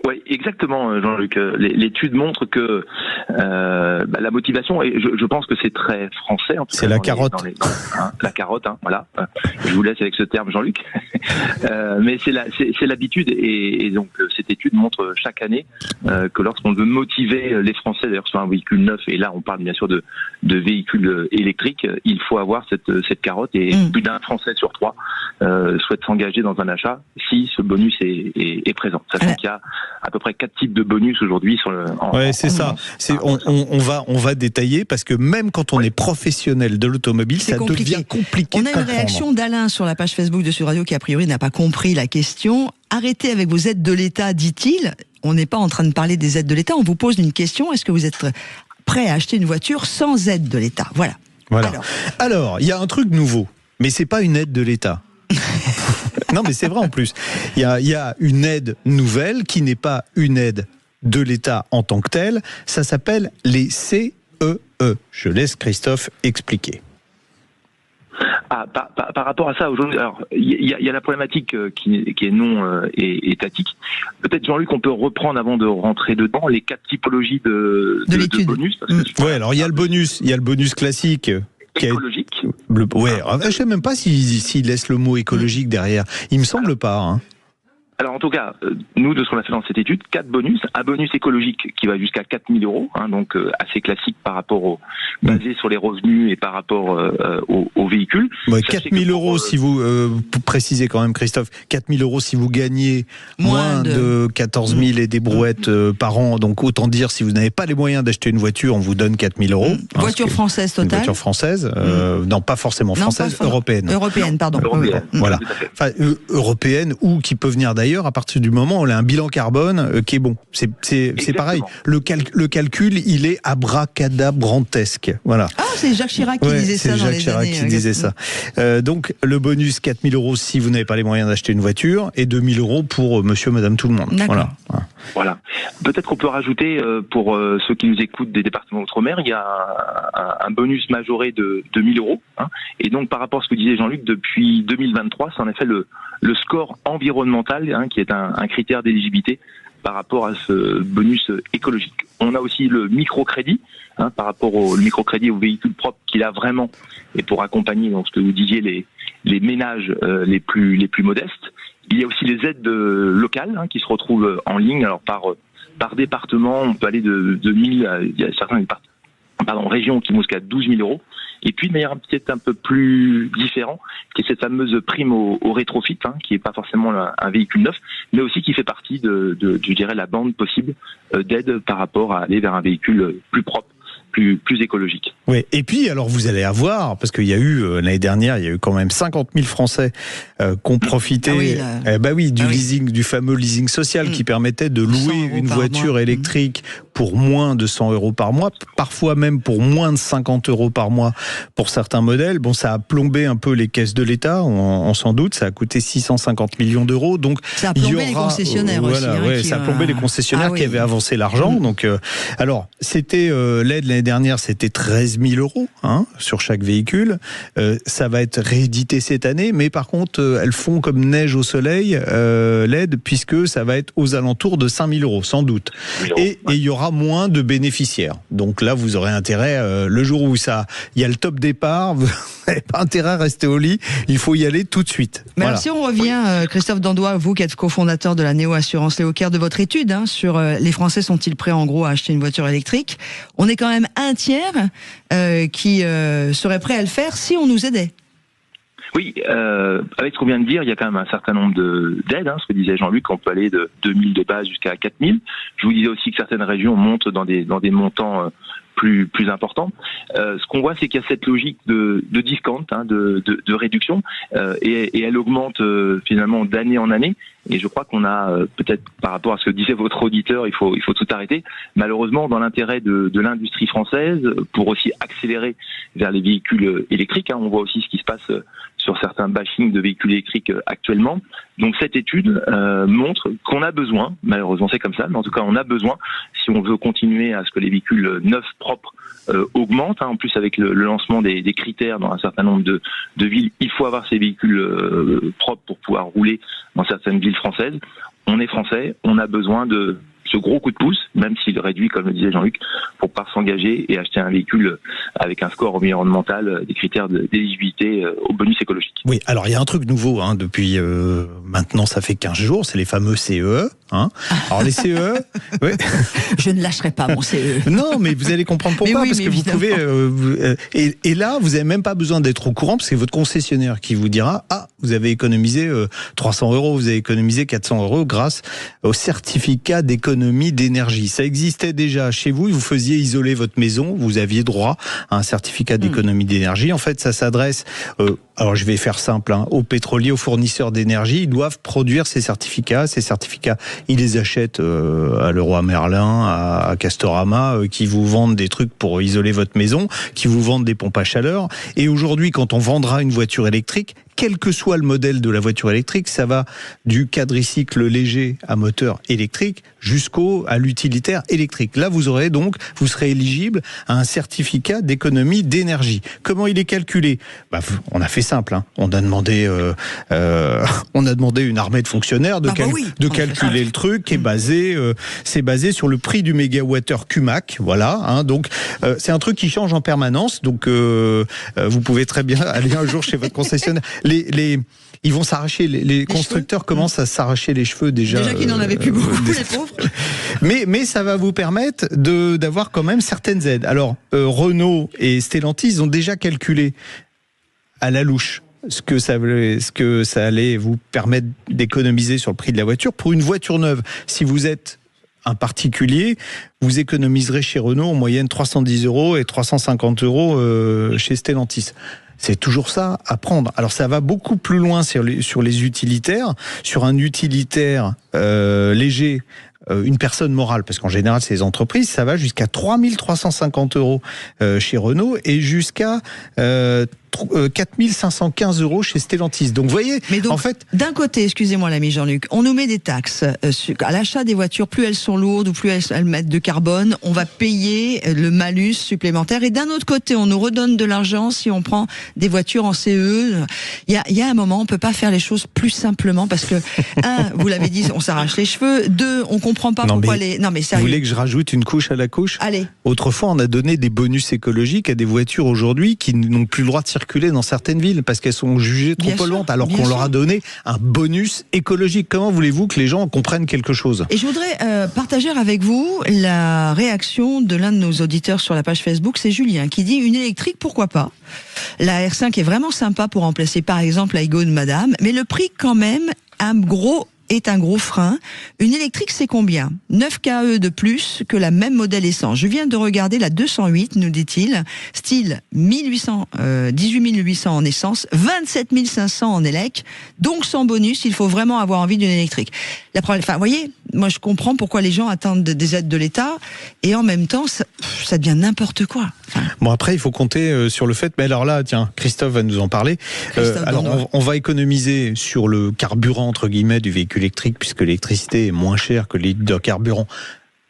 Oui, exactement, Jean-Luc. L'étude montre que la motivation, et je pense que c'est très français. En tout c'est cas, la carotte. La carotte, voilà. Je vous laisse avec ce terme, Jean-Luc. Mais c'est l'habitude, et donc cette étude montre chaque année que lorsqu'on veut motiver les Français, d'ailleurs sur un véhicule neuf, et là on parle bien sûr de véhicules électriques, il faut avoir cette carotte, et plus d'un Français sur 3 souhaite s'engager dans un achat si ce bonus est présent. Sachant qu'il y a à peu près 4 types de bonus aujourd'hui sur le. C'est ça. On va détailler, parce que même quand on est professionnel de l'automobile, ça devient compliqué. On a une réaction d'Alain sur la page Facebook de Sud Radio qui a priori n'a pas compris la question. Arrêtez avec vos aides de l'État, dit-il. On n'est pas en train de parler des aides de l'État. On vous pose une question. Est-ce que vous êtes prêt à acheter une voiture sans aide de l'État? Voilà. Alors, il y a un truc nouveau, mais c'est pas une aide de l'État. Non, mais c'est vrai en plus. Il y a une aide nouvelle qui n'est pas une aide de l'État en tant que telle. Ça s'appelle les CEE. Je laisse Christophe expliquer. Par rapport à ça, aujourd'hui, alors il y a la problématique qui est non étatique. Peut-être, Jean-Luc, on peut reprendre avant de rentrer dedans les 4 typologies de bonus. Ouais, alors il y a le bonus classique. Écologique. Ouais, je sais même pas s'il laisse le mot écologique derrière. Il me semble pas. Hein. Alors en tout cas, nous, de ce qu'on a fait dans cette étude, 4 bonus. Un bonus écologique qui va jusqu'à 4 000 €, hein, donc assez classique par rapport basé sur les revenus et par rapport aux véhicules. Ouais, 4 000 € si vous, pour préciser quand même, Christophe, 4 000 € si vous gagnez moins de 14 000 et des brouettes par an, donc autant dire, si vous n'avez pas les moyens d'acheter une voiture, on vous donne 4 000 €. Voiture française totale. Une voiture française, non pas forcément française, européenne. Européenne, pardon. Européenne. Voilà. Enfin, européenne ou qui peut venir d'ailleurs à partir du moment où on a un bilan carbone qui est bon. C'est pareil. Le calcul, il est abracadabrantesque. Voilà. Ah, c'est Jacques Chirac qui disait ça dans les années. Qui disait ça. Donc le bonus 4 000 € si vous n'avez pas les moyens d'acheter une voiture et 2 000 € pour monsieur, madame, tout le monde. Voilà. Peut-être qu'on peut rajouter pour ceux qui nous écoutent des départements outre-mer, il y a un bonus majoré de 2 000 €. Hein, et donc par rapport à ce que disait Jean-Luc, depuis 2023, c'est en effet le score environnemental, hein, qui est un critère d'éligibilité par rapport à ce bonus écologique. On a aussi le microcrédit, hein, par rapport au microcrédit aux véhicules propres qu'il a vraiment, et pour accompagner, donc, ce que vous disiez, les ménages les plus modestes. Il y a aussi les aides locales, hein, qui se retrouvent en ligne. Alors par département, on peut aller de 1000, il y a certains régions qui vont jusqu'à 12 000 €. Et puis, de manière peut-être un peu plus différent, qui est cette fameuse prime au rétrofit, hein, qui n'est pas forcément un véhicule neuf, mais aussi qui fait partie je dirais, la bande possible d'aide par rapport à aller vers un véhicule plus propre, plus écologique. Oui, et puis alors vous allez avoir, parce qu'il y a eu l'année dernière, il y a eu quand même 50 000 Français qui ont profité du leasing, du fameux leasing social qui permettait de louer une voiture électrique pour moins de 100 € par mois, parfois même pour moins de 50 € par mois pour certains modèles. Bon, ça a plombé un peu les caisses de l'État, on s'en doute, ça a coûté 650 millions d'euros. Donc ça a plombé les concessionnaires aussi. Ça a plombé les concessionnaires qui avaient avancé l'argent. Donc, alors, c'était l'aide l'année dernière, c'était 13 000 € hein, sur chaque véhicule. Ça va être réédité cette année, mais par contre, elles font comme neige au soleil, l'aide, puisque ça va être aux alentours de 5 000 € sans doute. Et il y aura moins de bénéficiaires. Donc là, vous aurez intérêt, le jour où il y a le top départ, vous n'avez pas intérêt à rester au lit, il faut y aller tout de suite. Mais alors, si on revient, Christophe Dandois, vous qui êtes cofondateur de la Néo-Assurance Léo Caire, de votre étude sur les Français sont-ils prêts en gros à acheter une voiture électrique, on est quand même un tiers qui serait prêt à le faire si on nous aidait. Oui, avec ce qu'on vient de dire, il y a quand même un certain nombre d'aides, hein, ce que disait Jean-Luc, on peut aller de 2 000 de base jusqu'à 4 000. Je vous disais aussi que certaines régions montent dans des montants plus importants. Ce qu'on voit, c'est qu'il y a cette logique de discount, hein, de réduction, et elle augmente finalement d'année en année. Et je crois qu'on a peut-être, par rapport à ce que disait votre auditeur, il faut tout arrêter. Malheureusement, dans l'intérêt de l'industrie française, pour aussi accélérer vers les véhicules électriques, hein, on voit aussi ce qui se passe sur certains bashings de véhicules électriques actuellement. Donc cette étude montre qu'on a besoin, malheureusement c'est comme ça, mais en tout cas on a besoin, si on veut continuer à ce que les véhicules neufs propres augmentent, hein, en plus avec le lancement des critères dans un certain nombre de villes, il faut avoir ces véhicules propres pour pouvoir rouler dans certaines villes françaises. On est français, on a besoin de ce gros coup de pouce, même s'il réduit, comme le disait Jean-Luc, pour pas s'engager et acheter un véhicule avec un score environnemental, des critères d'éligibilité au bonus écologique. Oui, alors il y a un truc nouveau hein, depuis maintenant, ça fait 15 jours, c'est les fameux CE. Hein. Alors les CE, ouais. Je ne lâcherai pas mon CE. Non, mais vous allez comprendre pourquoi, parce que évidemment. vous pouvez. Et là, vous n'avez même pas besoin d'être au courant, parce que c'est votre concessionnaire qui vous dira vous avez économisé 300 €, vous avez économisé 400 € grâce au certificat d'économie d'énergie. Ça existait déjà chez vous, vous faisiez isoler votre maison, vous aviez droit à un certificat d'économie d'énergie. En fait, ça s'adresse, alors je vais faire simple, hein, aux pétroliers, aux fournisseurs d'énergie. Ils doivent produire ces certificats. Ces certificats, ils les achètent à Leroy Merlin, à Castorama, qui vous vendent des trucs pour isoler votre maison, qui vous vendent des pompes à chaleur. Et aujourd'hui, quand on vendra une voiture électrique, quel que soit le modèle de la voiture électrique, ça va du quadricycle léger à moteur électrique à l'utilitaire électrique. Là, vous serez éligible à un certificat d'économie d'énergie. Comment il est calculé ? On a fait simple. On a demandé une armée de fonctionnaires de calculer le truc, qui est c'est basé sur le prix du mégawattheure QMAC. Voilà. Donc, c'est un truc qui change en permanence. Donc, vous pouvez très bien aller un jour chez votre concessionnaire. Ils vont s'arracher, les constructeurs commencent à s'arracher les cheveux déjà. Déjà qu'ils n'en avaient plus beaucoup, les pauvres. Mais ça va vous permettre d'avoir quand même certaines aides. Alors, Renault et Stellantis ont déjà calculé à la louche ce que ça allait vous permettre d'économiser sur le prix de la voiture. Pour une voiture neuve, si vous êtes un particulier, vous économiserez chez Renault en moyenne 310 € et 350 € chez Stellantis. C'est toujours ça à prendre. Alors ça va beaucoup plus loin sur les utilitaires. Sur un utilitaire léger, une personne morale, parce qu'en général c'est les entreprises, ça va jusqu'à 3 350 € chez Renault et jusqu'à 4 515 € chez Stellantis. Donc vous voyez, mais donc, en fait, d'un côté, excusez-moi l'ami Jean-Luc, on nous met des taxes à l'achat des voitures, plus elles sont lourdes ou plus elles mettent de carbone, on va payer le malus supplémentaire, et d'un autre côté, on nous redonne de l'argent si on prend des voitures en CE. Il y a un moment, on peut pas faire les choses plus simplement, parce que vous l'avez dit, on s'arrache les cheveux. 2, on comprend pas pourquoi Non mais sérieux. Vous voulez que je rajoute une couche à la couche ? Allez. Autrefois, on a donné des bonus écologiques à des voitures aujourd'hui qui n'ont plus le droit de circuler dans certaines villes parce qu'elles sont jugées trop polluantes, alors qu'on leur a donné un bonus écologique. Comment voulez-vous que les gens comprennent quelque chose ? Et je voudrais partager avec vous la réaction de l'un de nos auditeurs sur la page Facebook, c'est Julien, qui dit: une électrique, pourquoi pas ? La R5 est vraiment sympa pour remplacer par exemple la Igo de madame, mais le prix quand même est un gros frein. Une électrique, c'est combien ? 9 KE de plus que la même modèle essence. Je viens de regarder la 208, nous dit-il, style 18 800 en essence, 27 500 en élec, donc sans bonus, il faut vraiment avoir envie d'une électrique. Vous voyez, moi je comprends pourquoi les gens attendent des aides de l'État, et en même temps, ça devient n'importe quoi. Bon, après, il faut compter sur le fait, mais alors là, tiens, Christophe va nous en parler. On va économiser sur le carburant, entre guillemets, du véhicule électrique, puisque l'électricité est moins chère que les litres de carburant.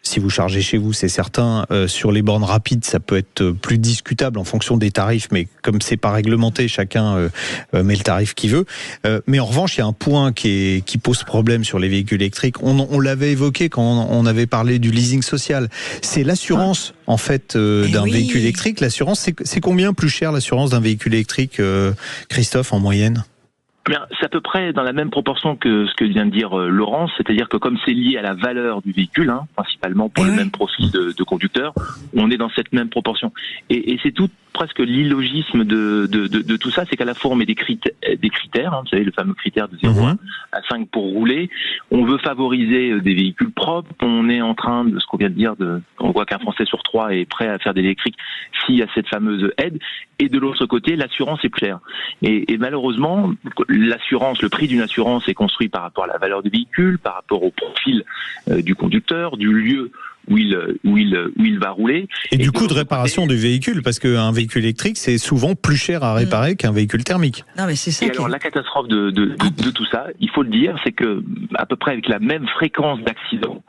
Si vous chargez chez vous, c'est certain. Sur les bornes rapides, ça peut être plus discutable en fonction des tarifs, mais comme c'est pas réglementé, chacun met le tarif qu'il veut. Mais en revanche, il y a un point qui pose problème sur les véhicules électriques. On l'avait évoqué quand on avait parlé du leasing social. C'est l'assurance, en fait, d'un véhicule électrique. L'assurance, c'est combien plus cher l'assurance d'un véhicule électrique, Christophe, en moyenne ? C'est à peu près dans la même proportion que ce que vient de dire Laurence, c'est-à-dire que comme c'est lié à la valeur du véhicule, principalement pour le même profil de conducteur, on est dans cette même proportion. Et c'est tout presque l'illogisme de tout ça, c'est qu'à la fois on met des critères, vous savez, le fameux critère de 0 à 5 pour rouler. On veut favoriser des véhicules propres. On est en train de ce qu'on vient de dire, on voit qu'un Français sur 3 est prêt à faire de l'électrique s'il y a cette fameuse aide. Et de l'autre côté, l'assurance est plus chère. Et malheureusement, l'assurance, le prix d'une assurance est construit par rapport à la valeur du véhicule, par rapport au profil du conducteur, du lieu où il va rouler. Et du coût de réparation du véhicule, parce qu'un véhicule électrique, c'est souvent plus cher à réparer qu'un véhicule thermique. Non, mais c'est ça. Et alors, la catastrophe de tout ça, il faut le dire, c'est que, à peu près avec la même fréquence d'accidents,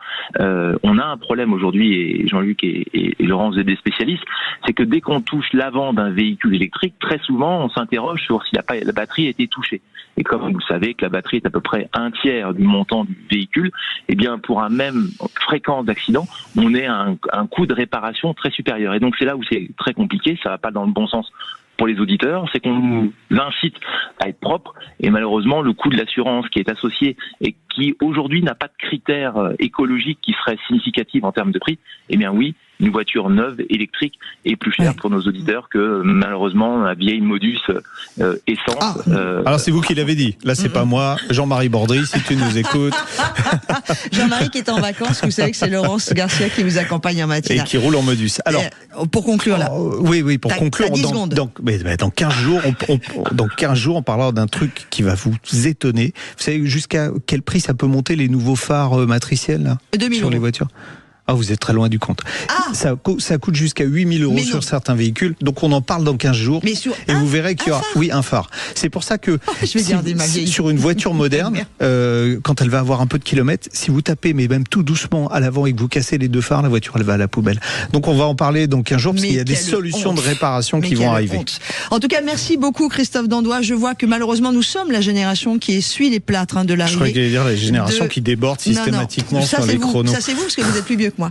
on a un problème aujourd'hui, et Jean-Luc et Laurence, vous êtes des spécialistes, c'est que dès qu'on touche l'avant d'un véhicule électrique, très souvent, on s'interroge sur si la batterie a été touchée. Et comme vous savez que la batterie est à peu près un tiers du montant du véhicule, eh bien, pour un même fréquence d'accident, on est à un coût de réparation très supérieur. Et donc c'est là où c'est très compliqué, ça va pas dans le bon sens pour les auditeurs, c'est qu'on nous incite à être propre, et malheureusement le coût de l'assurance qui est associé et qui aujourd'hui n'a pas de critères écologiques qui seraient significatifs en termes de prix, eh bien oui, une voiture neuve électrique est plus chère pour nos auditeurs que malheureusement la vieille Modus essence. Alors c'est vous qui l'avez dit, là c'est pas moi, Jean-Marie Bordry, si tu nous écoutes. Jean-Marie qui est en vacances, vous savez que c'est Laurence Garcia qui vous accompagne en matinale. Et qui roule en Modus. Alors, pour conclure là. Oui, pour conclure, t'as 10 secondes. Dans 15 jours, on parlera d'un truc qui va vous étonner. Vous savez jusqu'à quel prix ça peut monter les nouveaux phares matriciels là, 2000 sur € les voitures? Ah, vous êtes très loin du compte. Ça coûte jusqu'à 8 000 € sur certains véhicules. Donc on en parle dans 15 jours. Mais sur et vous verrez qu'il y aura un phare. C'est pour ça que je vais garder ma vieille. Sur une voiture moderne, quand elle va avoir un peu de kilomètres, si vous tapez, mais même tout doucement à l'avant et que vous cassez les 2 phares, la voiture elle va à la poubelle. Donc on va en parler dans 15 jours parce qu'il y a des solutions de réparation qui vont arriver. En tout cas, merci beaucoup Christophe Dandois. Je vois que malheureusement nous sommes la génération qui essuie les plâtres de l'arrivée. Je croyais qu'il allait dire la génération qui déborde systématiquement sur les chronos. Ça c'est vous parce que vous êtes plus vieux que moi.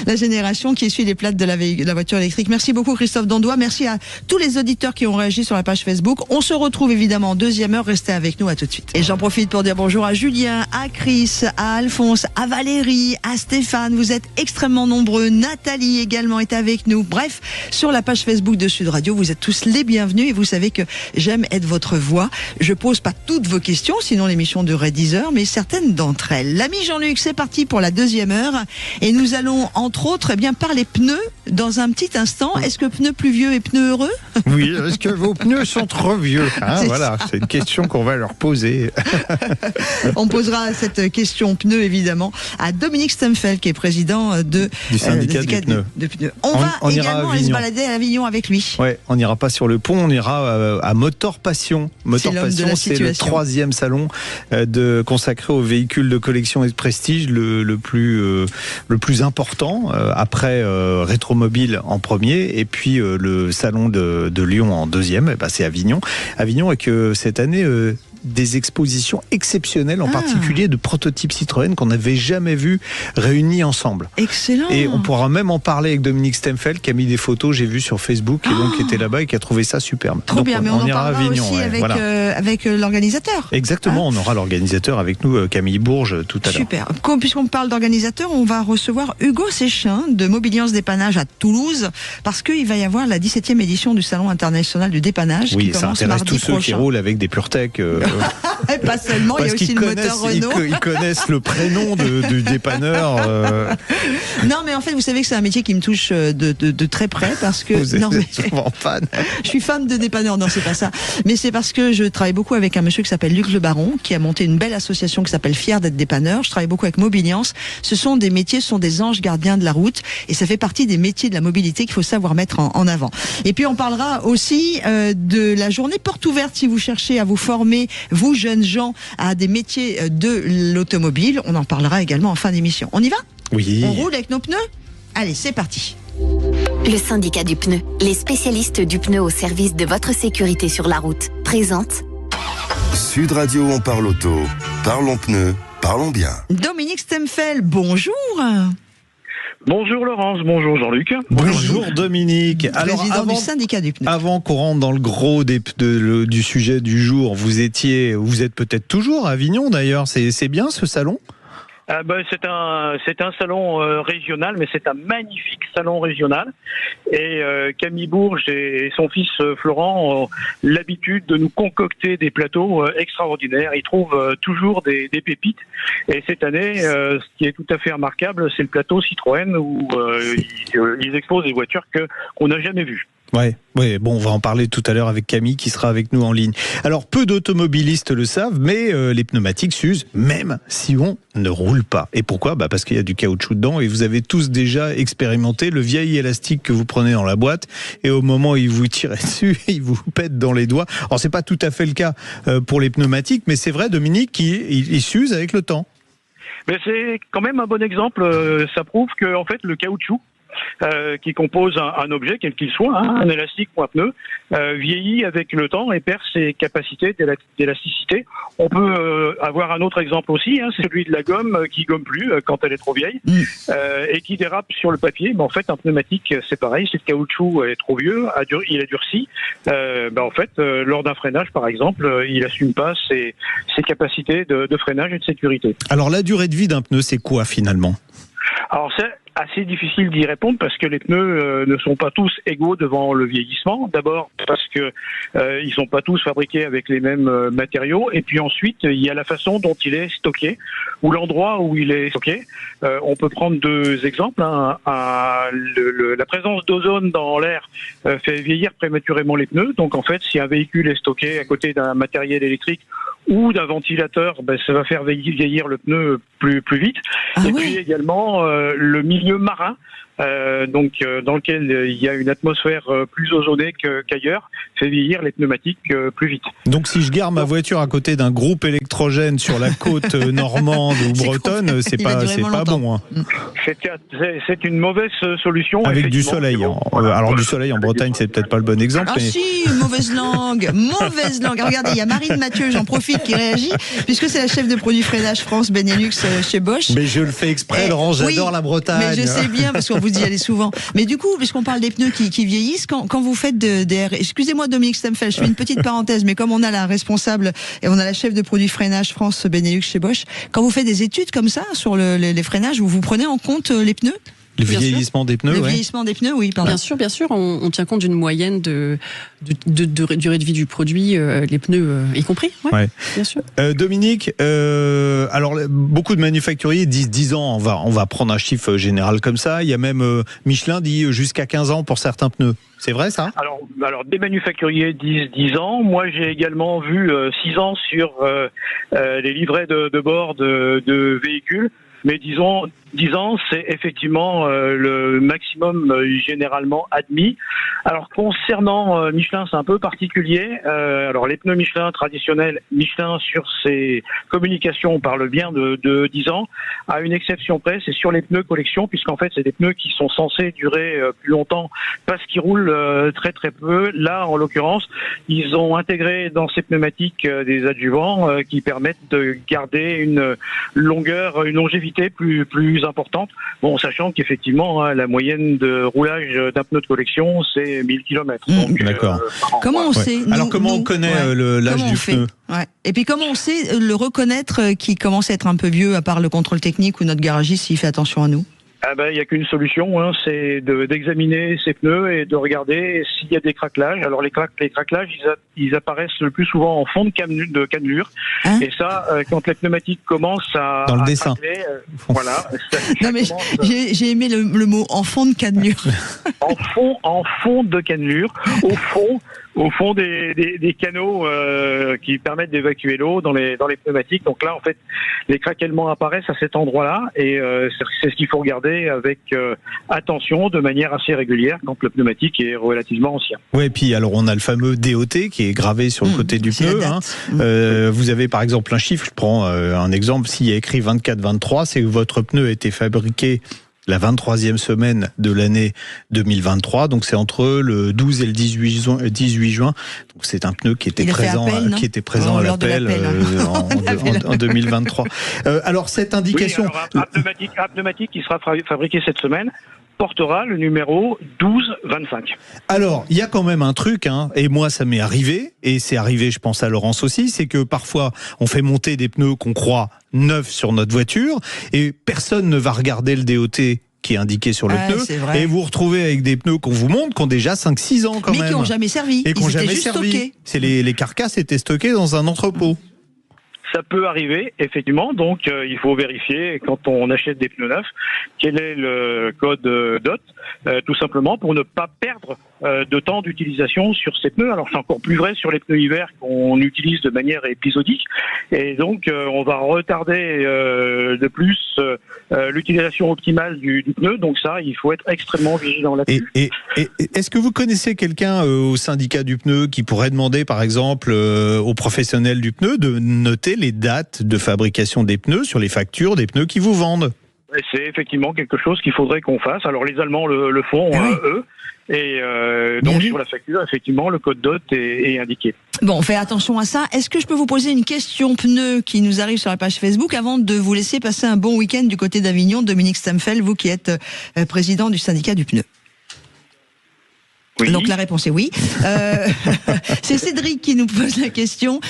La génération qui essuie les plâtres de la voiture électrique. Merci beaucoup Christophe Dandois. Merci à tous les auditeurs qui ont réagi sur la page Facebook. On se retrouve évidemment en deuxième heure. Restez avec nous, à tout de suite. Et j'en profite pour dire bonjour à Julien, à Chris, à Alphonse, à Valérie, à Stéphane. Vous êtes extrêmement nombreux. Nathalie également est avec nous. Bref, sur la page Facebook de Sud Radio, vous êtes tous les bienvenus et vous savez que j'aime être votre voix. Je pose pas toutes vos questions, sinon l'émission durerait 10 heures, mais certaines d'entre elles. L'ami Jean-Luc, c'est parti pour la deuxième heure et nous allons entre autres parler pneus dans un petit instant. Est-ce que pneus plus vieux et pneus heureux? Oui, est-ce que vos pneus sont trop vieux? Voilà, c'est une question qu'on va leur poser. On posera cette question pneus évidemment à Dominique Stemfeld qui est président du syndicat des pneus. On va également aller se balader à Avignon avec lui. Ouais, on n'ira pas sur le pont, on ira à Motor Passion. Motor Passion, c'est le 3e salon consacré aux véhicules de collection et de prestige, le plus important, après Rétromobile en premier, et puis le salon de Lyon en deuxième. C'est Avignon. Avignon avec cette année des expositions exceptionnelles, en particulier de prototypes Citroën qu'on n'avait jamais vus réunis ensemble. Excellent. Et on pourra même en parler avec Dominique Stemfeld qui a mis des photos, j'ai vu sur Facebook, et donc qui était là-bas et qui a trouvé ça superbe. Trop bien, mais on en parlera Avignon, aussi avec l'organisateur. Exactement, on aura l'organisateur avec nous, Camille Bourges, tout à l'heure. Super. Puisqu'on parle d'organisateur, on va recevoir Hugo Séchin de Mobiliance Dépannage à Toulouse, parce qu'il va y avoir la 17e édition du Salon international du dépannage qui commence mardi prochain. Oui, ça intéresse tous ceux qui roulent avec des PureTech. Pas seulement, il y a aussi le moteur Renault. Ils connaissent le prénom du dépanneur. Non, mais en fait, vous savez que c'est un métier qui me touche de très près parce que. Vous êtes souvent fan. Je suis fan de dépanneur. Non, c'est pas ça. Mais c'est parce que je travaille beaucoup avec un monsieur qui s'appelle Luc Le Baron, qui a monté une belle association qui s'appelle Fier d'être dépanneur. Je travaille beaucoup avec Mobiliance. Ce sont des métiers, ce sont des anges gardiens de la route, et ça fait partie des métiers de la mobilité qu'il faut savoir mettre en avant. Et puis on parlera aussi de la journée porte ouverte si vous cherchez à vous former, vous jeunes gens, à des métiers de l'automobile. On en parlera également en fin d'émission. On y va? Oui. On roule avec nos pneus? Allez, c'est parti. Le syndicat du pneu, les spécialistes du pneu au service de votre sécurité sur la route, présente Sud Radio, on parle auto. Parlons pneus, parlons bien. Dominique Stemfeld, bonjour. Bonjour Laurence, bonjour Jean-Luc. Bonjour Dominique. Président du syndicat du pneu. Avant qu'on rentre dans le gros du sujet du jour, vous êtes peut-être toujours à Avignon d'ailleurs, c'est bien ce salon? C'est un salon régional, mais c'est un magnifique salon régional. Et Camille Bourges et son fils Florent ont l'habitude de nous concocter des plateaux extraordinaires. Ils trouvent toujours des pépites. Et cette année, ce qui est tout à fait remarquable, c'est le plateau Citroën où ils exposent des voitures qu'on n'a jamais vues. Ouais, bon, on va en parler tout à l'heure avec Camille qui sera avec nous en ligne. Alors, peu d'automobilistes le savent, mais les pneumatiques s'usent même si on ne roule pas. Et pourquoi? Parce qu'il y a du caoutchouc dedans, et vous avez tous déjà expérimenté le vieil élastique que vous prenez dans la boîte, et au moment où il vous tire dessus, il vous pète dans les doigts. Alors, c'est pas tout à fait le cas pour les pneumatiques, mais c'est vrai, Dominique, qu'ils s'usent avec le temps. Mais c'est quand même un bon exemple. Ça prouve que, en fait, le caoutchouc, qui compose un objet, quel qu'il soit, un élastique ou un pneu, vieillit avec le temps et perd ses capacités d'élasticité. On peut avoir un autre exemple aussi, c'est celui de la gomme qui gomme plus quand elle est trop vieille et qui dérape sur le papier. Mais en fait, un pneumatique, c'est pareil. Si le caoutchouc est trop vieux, il a durci. En fait, lors d'un freinage, par exemple, il assume pas ses capacités de freinage et de sécurité. Alors, la durée de vie d'un pneu, c'est quoi finalement? Alors, c'est assez difficile d'y répondre parce que les pneus ne sont pas tous égaux devant le vieillissement. D'abord parce que ils sont pas tous fabriqués avec les mêmes matériaux, et puis ensuite il y a la façon dont il est stocké ou l'endroit où il est stocké. On peut prendre deux exemples. La présence d'ozone dans l'air fait vieillir prématurément les pneus. Donc en fait, si un véhicule est stocké à côté d'un matériel électrique ou d'un ventilateur, ça va faire vieillir le pneu plus vite. Puis également le milieu marin. Dans lequel il y a une atmosphère plus ozonée qu'ailleurs, fait vieillir les pneumatiques plus vite. Donc si je gare ma voiture à côté d'un groupe électrogène sur la côte normande ou bretonne, c'est pas bon. Hein. C'est une mauvaise solution. Avec du soleil. Alors du soleil en Bretagne, c'est peut-être pas le bon exemple. Ah si, mauvaise langue. Regardez, il y a Marine Mathieu, j'en profite, qui réagit, puisque c'est la chef de produit freinage France Benelux chez Bosch. Mais je le fais exprès, Laurent, j'adore la Bretagne. Mais je sais bien, parce qu'on vous y allez souvent. Mais du coup, puisqu'on parle des pneus qui vieillissent, quand vous faites excusez-moi Dominique Stemfeld, je fais une petite parenthèse, mais comme on a la responsable et on a la chef de produit freinage France Benelux chez Bosch, quand vous faites des études comme ça sur les freinages, vous prenez en compte les pneus? Le vieillissement des pneus, vieillissement des pneus, oui, pardon. Bien sûr, on tient compte d'une moyenne de durée de vie du produit, les pneus y compris. Ouais. Bien sûr. Dominique, alors beaucoup de manufacturiers disent 10 ans, on va prendre un chiffre général comme ça. Il y a même Michelin dit jusqu'à 15 ans pour certains pneus. C'est vrai ça ? Alors des manufacturiers disent 10 ans. Moi j'ai également vu 6 ans sur les livrets de bord de véhicules. Mais disons, 10 ans, c'est effectivement le maximum généralement admis. Alors concernant Michelin, c'est un peu particulier. Alors les pneus Michelin traditionnels, Michelin sur ses communications, on parle bien de 10 ans. À une exception près, c'est sur les pneus collection, puisqu'en fait c'est des pneus qui sont censés durer plus longtemps parce qu'ils roulent très très peu. Là, en l'occurrence, ils ont intégré dans ces pneumatiques des adjuvants qui permettent de garder une longévité plus importante. Bon, sachant qu'effectivement, la moyenne de roulage d'un pneu de collection, c'est 1000 km. Donc, d'accord. Comment on sait Alors comment on connaît l'âge du pneu ? Et puis comment on sait le reconnaître qui commence à être un peu vieux, à part le contrôle technique ou notre garagiste s'il fait attention à nous ? Il n'y a qu'une solution, c'est d'examiner ces pneus et de regarder s'il y a des craquelages. Alors les craquelages, ils apparaissent le plus souvent en fond de cannelure. Et ça, quand les pneumatiques commencent à dans le dessin. Craqueler, voilà. Non mais j'ai aimé le mot en fond de cannelure. en fond de cannelure, au fond des canaux qui permettent d'évacuer l'eau dans les pneumatiques. Donc là, en fait, les craquements apparaissent à cet endroit-là et c'est ce qu'il faut regarder avec attention, de manière assez régulière, quand le pneumatique est relativement ancien. Oui, puis alors on a le fameux DOT qui est gravé sur le côté du pneu. Vous avez par exemple un chiffre, je prends un exemple, s'il y a écrit 24-23, c'est que votre pneu a été fabriqué la 23e semaine de l'année 2023, donc c'est entre le 12 et le 18 juin. Donc c'est un pneu qui était présent à l'appel en 2023. Alors cette indication... Un pneumatique qui sera fabriqué cette semaine portera le numéro 1225. Alors, il y a quand même un truc, et moi ça m'est arrivé, et c'est arrivé je pense à Laurence aussi, c'est que parfois on fait monter des pneus qu'on croit neufs sur notre voiture, et personne ne va regarder le DOT qui est indiqué sur le pneu, et vous vous retrouvez avec des pneus qu'on vous montre qui ont déjà 5-6 ans quand même. Mais qui n'ont jamais servi. Et qui n'ont jamais servi. Stockés. C'est les carcasses étaient stockées dans un entrepôt. Ça peut arriver, effectivement, donc il faut vérifier quand on achète des pneus neufs quel est le code DOT, tout simplement pour ne pas perdre de temps d'utilisation sur ces pneus. Alors c'est encore plus vrai sur les pneus hiver qu'on utilise de manière épisodique, et donc on va retarder de plus l'utilisation optimale du pneu, donc ça il faut être extrêmement vigilant là-dessus. Et est-ce que vous connaissez quelqu'un au syndicat du pneu qui pourrait demander par exemple aux professionnels du pneu de noter les dates de fabrication des pneus sur les factures des pneus qu'ils vous vendent? C'est effectivement quelque chose qu'il faudrait qu'on fasse. Alors les Allemands le font, eux, et donc sur la facture, effectivement, le code DOT est indiqué. Bon, on fait attention à ça. Est-ce que je peux vous poser une question pneu qui nous arrive sur la page Facebook avant de vous laisser passer un bon week-end du côté d'Avignon, Dominique Stemfeld, vous qui êtes président du syndicat du pneu? Oui. Donc la réponse est oui. C'est Cédric qui nous pose la question.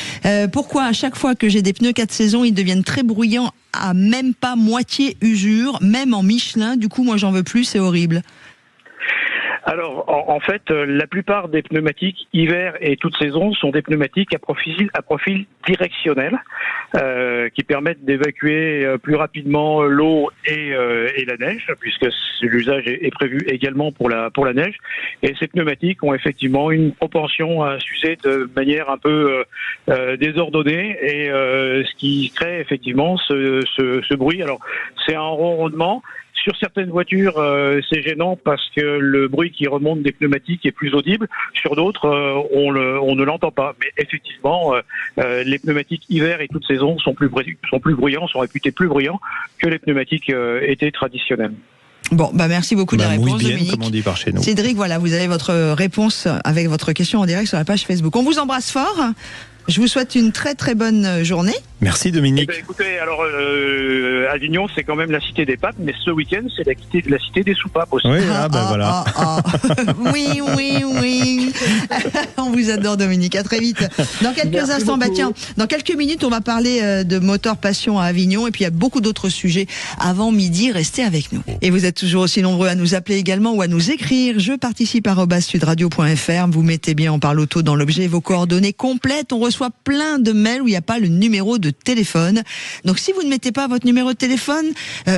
Pourquoi à chaque fois que j'ai des pneus 4 saisons, ils deviennent très bruyants à même pas moitié usure, même en Michelin? Du coup, moi j'en veux plus, c'est horrible. Alors, en fait, la plupart des pneumatiques hiver et toute saison sont des pneumatiques à profil directionnel, qui permettent d'évacuer plus rapidement l'eau et la neige, puisque l'usage est prévu également pour la neige. Et ces pneumatiques ont effectivement une propension à s'user de manière un peu désordonnée, et ce qui crée effectivement ce bruit. Alors, c'est un ronronnement. Sur certaines voitures, c'est gênant parce que le bruit qui remonte des pneumatiques est plus audible. Sur d'autres, on ne l'entend pas. Mais effectivement, les pneumatiques hiver et toute saison sont plus bruyants, sont réputés plus bruyants que les pneumatiques été traditionnels. Bon, merci beaucoup des réponses, Dominique. Comme on dit par chez nous. Cédric, voilà, vous avez votre réponse avec votre question en direct sur la page Facebook. On vous embrasse fort. Je vous souhaite une très très bonne journée. Merci Dominique. Écoutez, alors Avignon, c'est quand même la cité des papes, mais ce week-end, c'est la cité des soupapes aussi. Oui, voilà. Oui. On vous adore, Dominique. À très vite. Dans quelques instants, dans quelques minutes, on va parler de Moteur Passion à Avignon, et puis il y a beaucoup d'autres sujets avant midi. Restez avec nous. Et vous êtes toujours aussi nombreux à nous appeler également ou à nous écrire. Je participe @sudradio.fr. Vous mettez bien On parle auto dans l'objet, vos coordonnées complètes. On reçoit plein de mails où il n'y a pas le numéro de téléphone. Donc si vous ne mettez pas votre numéro de téléphone,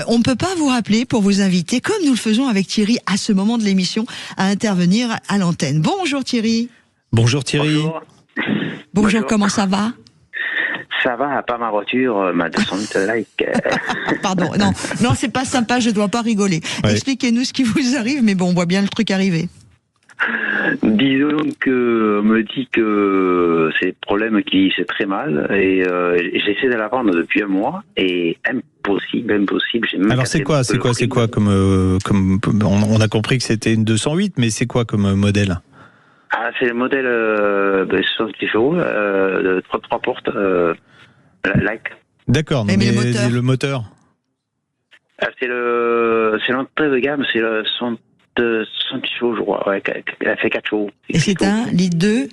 on ne peut pas vous rappeler pour vous inviter, comme nous le faisons avec Thierry à ce moment de l'émission, à intervenir à l'antenne. Bonjour Thierry. Bonjour Thierry. Bonjour, comment ça va? Ça va, à part ma voiture, ma 208 like. Pardon, non, c'est pas sympa, je dois pas rigoler. Ouais. Expliquez-nous ce qui vous arrive, mais bon, on voit bien le truc arriver. Disons que on me dit que c'est le problème qui c'est très mal, et j'essaie de la vendre depuis un mois, et impossible. Alors c'est quoi comme on a compris que c'était une 208, mais c'est quoi comme modèle? Ah, c'est le modèle de 70 chevaux, de 3 portes, like. D'accord, mais le moteur c'est l'entrée de gamme, c'est le 100 chevaux, je crois. Ouais, elle fait 4 chevaux. Et c'est un litre 2?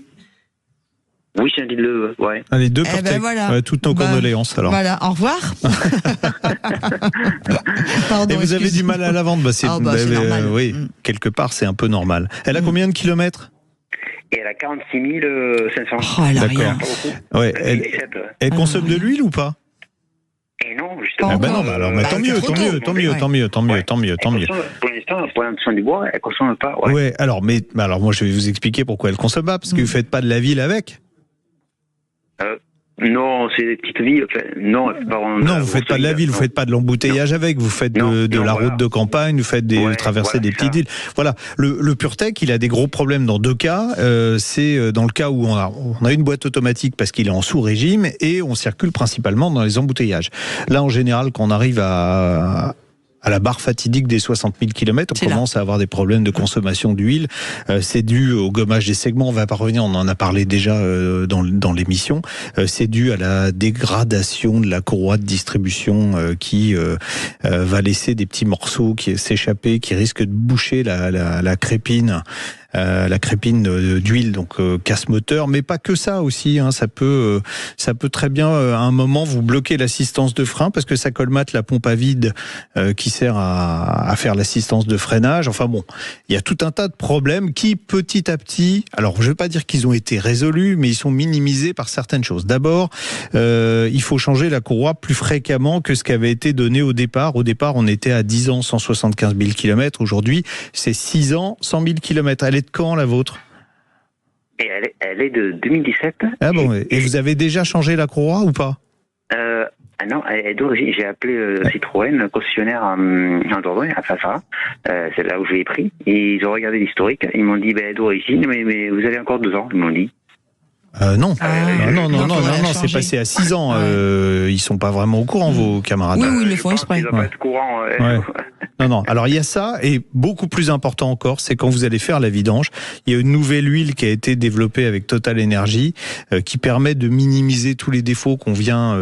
Oui, c'est un litre 2, ouais. Les deux pour voilà. toutes nos condoléances, alors. Voilà, au revoir. Pardon, et vous avez du mal à la vendre? c'est normal. Oui, quelque part, c'est un peu normal. Elle a combien de kilomètres? Et elle a 46 500. Oh, elle a rien. Ouais, elle consomme de l'huile ou pas? Et non, justement. Alors, tant mieux. Pour l'instant, du bois, elle consomme pas. Ouais, alors moi, je vais vous expliquer pourquoi elle consomme pas, parce que vous faites pas de la ville avec. Non, c'est des petites villes. Non, vous faites pas de la ville, vous faites pas de l'embouteillage avec, vous faites de la route de campagne, vous faites des traversées des petites villes. Voilà, le PureTech, il a des gros problèmes dans deux cas. C'est dans le cas où on a une boîte automatique parce qu'il est en sous-régime, et on circule principalement dans les embouteillages. Là, en général, quand on arrive à la barre fatidique des 60 000 km, on commence à avoir des problèmes de consommation d'huile. C'est dû au gommage des segments, on va pas revenir, on en a parlé déjà dans l'émission. C'est dû à la dégradation de la courroie de distribution qui va laisser des petits morceaux qui s'échapper, qui risquent de boucher la crépine. La crépine d'huile, donc casse moteur, mais pas que ça aussi. Ça peut très bien à un moment vous bloquer l'assistance de frein parce que ça colmate la pompe à vide qui sert à faire l'assistance de freinage. Enfin bon, il y a tout un tas de problèmes qui petit à petit, alors je ne veux pas dire qu'ils ont été résolus, mais ils sont minimisés par certaines choses. D'abord, il faut changer la courroie plus fréquemment que ce qui avait été donné au départ. Au départ, on était à 10 ans, 175 000 km. Aujourd'hui, c'est 6 ans, 100 000 km. Elle est de quand, la vôtre? Et elle est de 2017. Ah bon, et vous avez déjà changé la courroie ou pas? Non, elle est d'origine. J'ai appelé Citroën, concessionnaire en Dordogne, à Fafara. C'est là où je l'ai pris. Et ils ont regardé l'historique. Ils m'ont dit, d'origine, mais vous avez encore 2 ans, ils m'ont dit. Non, c'est passé à 6 ans. Ils sont pas vraiment au courant, vos camarades. Oui, ils le font exprès. Ils doivent pas être courant. Non. Alors il y a ça, et beaucoup plus important encore, c'est quand vous allez faire la vidange, il y a une nouvelle huile qui a été développée avec Total Energy qui permet de minimiser tous les défauts qu'on vient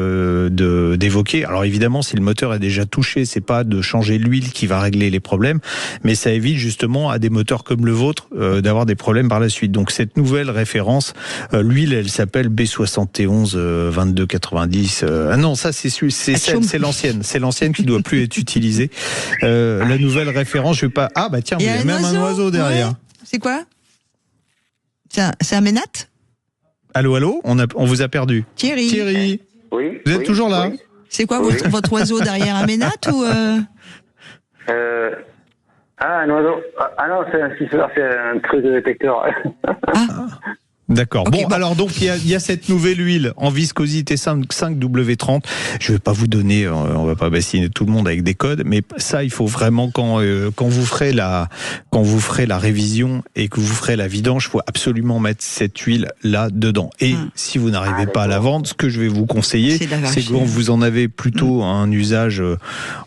d'évoquer. Alors évidemment, si le moteur est déjà touché, c'est pas de changer l'huile qui va régler les problèmes, mais ça évite justement à des moteurs comme le vôtre d'avoir des problèmes par la suite. Donc cette nouvelle référence, l'huile, elle s'appelle B71 2290. Non, ça c'est l'ancienne qui doit plus être utilisée. la nouvelle référence. Je vais pas. Ah bah tiens, il y a même un oiseau derrière. Ouais. C'est quoi? C'est un ménat? Allô, on vous a perdu. Thierry. Oui. Vous êtes toujours là? Oui. C'est quoi votre oiseau derrière, un ménat ou un oiseau. Ah non, c'est un truc de détecteur. D'accord. Okay, bon, alors donc il y a cette nouvelle huile en viscosité 5W30. Je vais pas vous donner, on va pas bassiner tout le monde avec des codes, mais ça il faut vraiment quand vous ferez la révision et que vous ferez la vidange, il faut absolument mettre cette huile là dedans. Et si vous n'arrivez pas à la vendre, ce que je vais vous conseiller, c'est quand vous en avez plutôt un usage,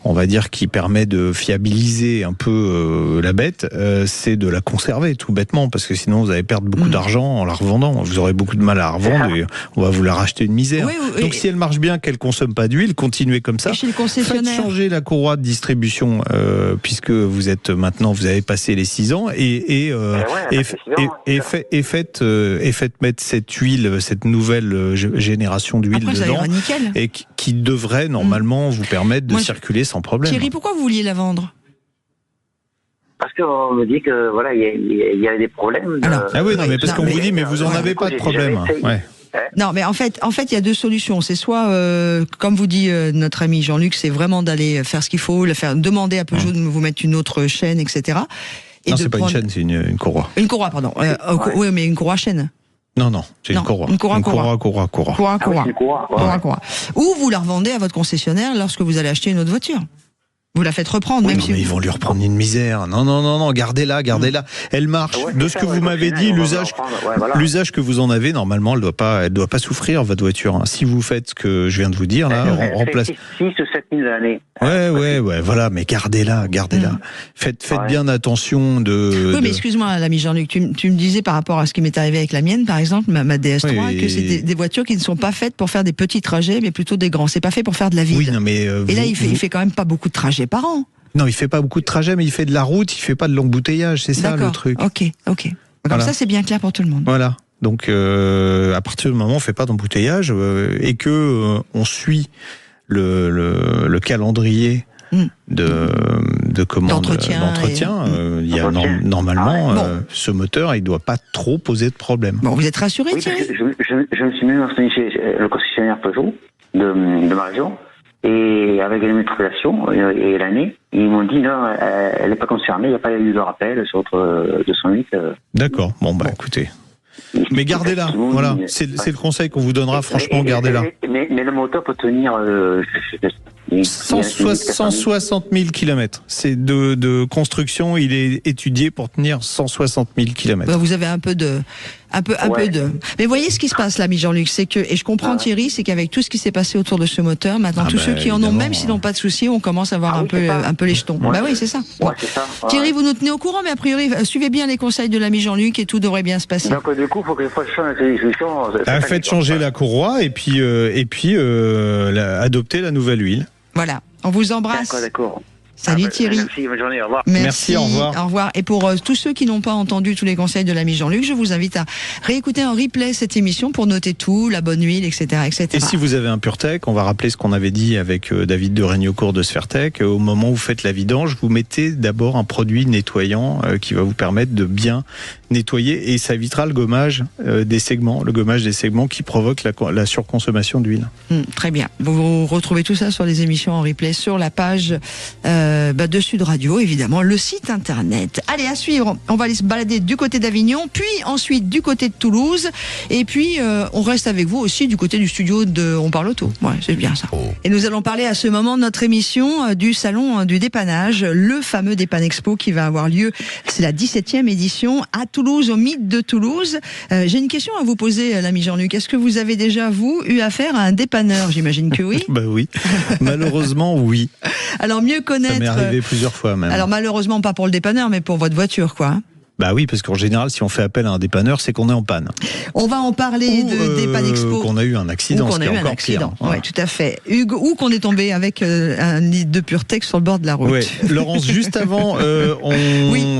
on va dire qui permet de fiabiliser un peu la bête, c'est de la conserver tout bêtement, parce que sinon vous allez perdre beaucoup d'argent en la revendant. Vous aurez beaucoup de mal à la revendre et on va vous la racheter une misère. Oui, donc si elle marche bien, qu'elle consomme pas d'huile, continuez comme ça. Et chez le concessionnaire, faites changer la courroie de distribution puisque vous avez passé les 6 ans et faites mettre cette huile, cette nouvelle génération d'huile dedans et qui devrait normalement vous permettre de circuler sans problème. Thierry, pourquoi vous vouliez la vendre? Parce qu'on me dit que voilà, il y a des problèmes. Ah oui, non, mais parce qu'on vous dit, mais vous en avez pas de problème. Ouais. Non, mais en fait, il y a deux solutions. C'est soit, comme vous dit notre ami Jean-Luc, c'est vraiment d'aller faire ce qu'il faut, demander à Peugeot de vous mettre une autre chaîne, etc. Et non, c'est pas une chaîne, c'est une courroie. Une courroie, pardon. Oui, mais une courroie chaîne. Non, c'est une courroie. Une courroie. Ou vous la revendez à votre concessionnaire lorsque vous allez acheter une autre voiture. Vous la faites reprendre, même si ils vont lui reprendre une misère. Non, gardez-la. Elle marche. De ce que vous m'avez dit, l'usage que vous en avez, normalement, elle doit pas souffrir, votre voiture. Si vous faites ce que je viens de vous dire, là, on remplace. 6 ou 7 000 années. Ouais, voilà, mais gardez-la. Faites bien attention Oui, mais excuse-moi, l'ami Jean-Luc, tu me disais par rapport à ce qui m'est arrivé avec la mienne, par exemple, ma DS3, que c'est des voitures qui ne sont pas faites pour faire des petits trajets, mais plutôt des grands. C'est pas fait pour faire de la ville. Oui, non, mais et là, il fait quand même pas beaucoup de trajets par an. Non, il fait pas beaucoup de trajets, mais il fait de la route, il fait pas de l'embouteillage, c'est ça le truc. Ok. Comme ça, c'est bien clair pour tout le monde. Voilà. Donc, à partir du moment où on fait pas d'embouteillage et que on suit le calendrier d'entretien, il y a normalement ce moteur, il doit pas trop poser de problème. Bon, vous êtes rassuré, Thierry? Je me suis même renseigné chez le concessionnaire Peugeot de ma région. Et avec l'immatriculation et l'année, ils m'ont dit non, elle n'est pas concernée, il n'y a pas eu de rappel sur votre 208. D'accord, écoutez. Mais gardez-la, voilà, c'est le conseil qu'on vous donnera, franchement, gardez-la. Mais le moteur peut tenir 160 000 km. C'est de construction, il est étudié pour tenir 160 000 km. Vous avez un peu de. Mais voyez ce qui se passe là, mi Jean-Luc, c'est que, et je comprends Thierry, c'est qu'avec tout ce qui s'est passé autour de ce moteur, maintenant tous ceux qui en ont, même s'ils n'ont pas de soucis, on commence à avoir un peu les jetons. Ouais. Bah oui, c'est ça. Ouais, c'est ça. Thierry, vous nous tenez au courant, mais a priori, suivez bien les conseils de l'ami Jean-Luc et tout devrait bien se passer. Donc du coup, il faut que je change la solution. Faites changer la courroie et puis adoptez la nouvelle huile. Voilà, on vous embrasse. D'accord. Salut Thierry. Merci, bonne journée, au revoir. Merci, au revoir. Au revoir. Et pour tous ceux qui n'ont pas entendu tous les conseils de l'ami Jean-Luc, je vous invite à réécouter en replay cette émission pour noter tout, la bonne huile, etc., etc. Et si vous avez un PureTech, on va rappeler ce qu'on avait dit avec David de Régnocourt de Sfertech. Au moment où vous faites la vidange, vous mettez d'abord un produit nettoyant qui va vous permettre de bien nettoyer et ça évitera le gommage des segments, qui provoque la surconsommation d'huile. Très bien. Vous retrouvez tout ça sur les émissions en replay sur la page de Sud Radio, évidemment, le site internet. Allez, à suivre, on va aller se balader du côté d'Avignon, puis ensuite du côté de Toulouse, et puis on reste avec vous aussi du côté du studio de On Parle Auto. Ouais, c'est bien ça. Et nous allons parler à ce moment de notre émission du salon du dépannage, le fameux Dépanne Expo qui va avoir lieu, c'est la 17e édition à Toulouse, au Mythe de Toulouse. J'ai une question à vous poser, l'ami Jean-Luc. Est-ce que vous avez déjà, vous, eu affaire à un dépanneur? J'imagine que oui. Bah oui, malheureusement oui. Alors mieux connaître... Ça m'est arrivé plusieurs fois même. Alors malheureusement pas pour le dépanneur, mais pour votre voiture, quoi. Bah oui, parce qu'en général, si on fait appel à un dépanneur, c'est qu'on est en panne. On va en parler de Dépanne Expo. Qu'on a eu un accident, ou qu'on a eu un accident. Pire. Oui, tout à fait. Hugues, ou qu'on est tombé avec un litre de PureTech sur le bord de la route. Ouais. Laurence, juste avant,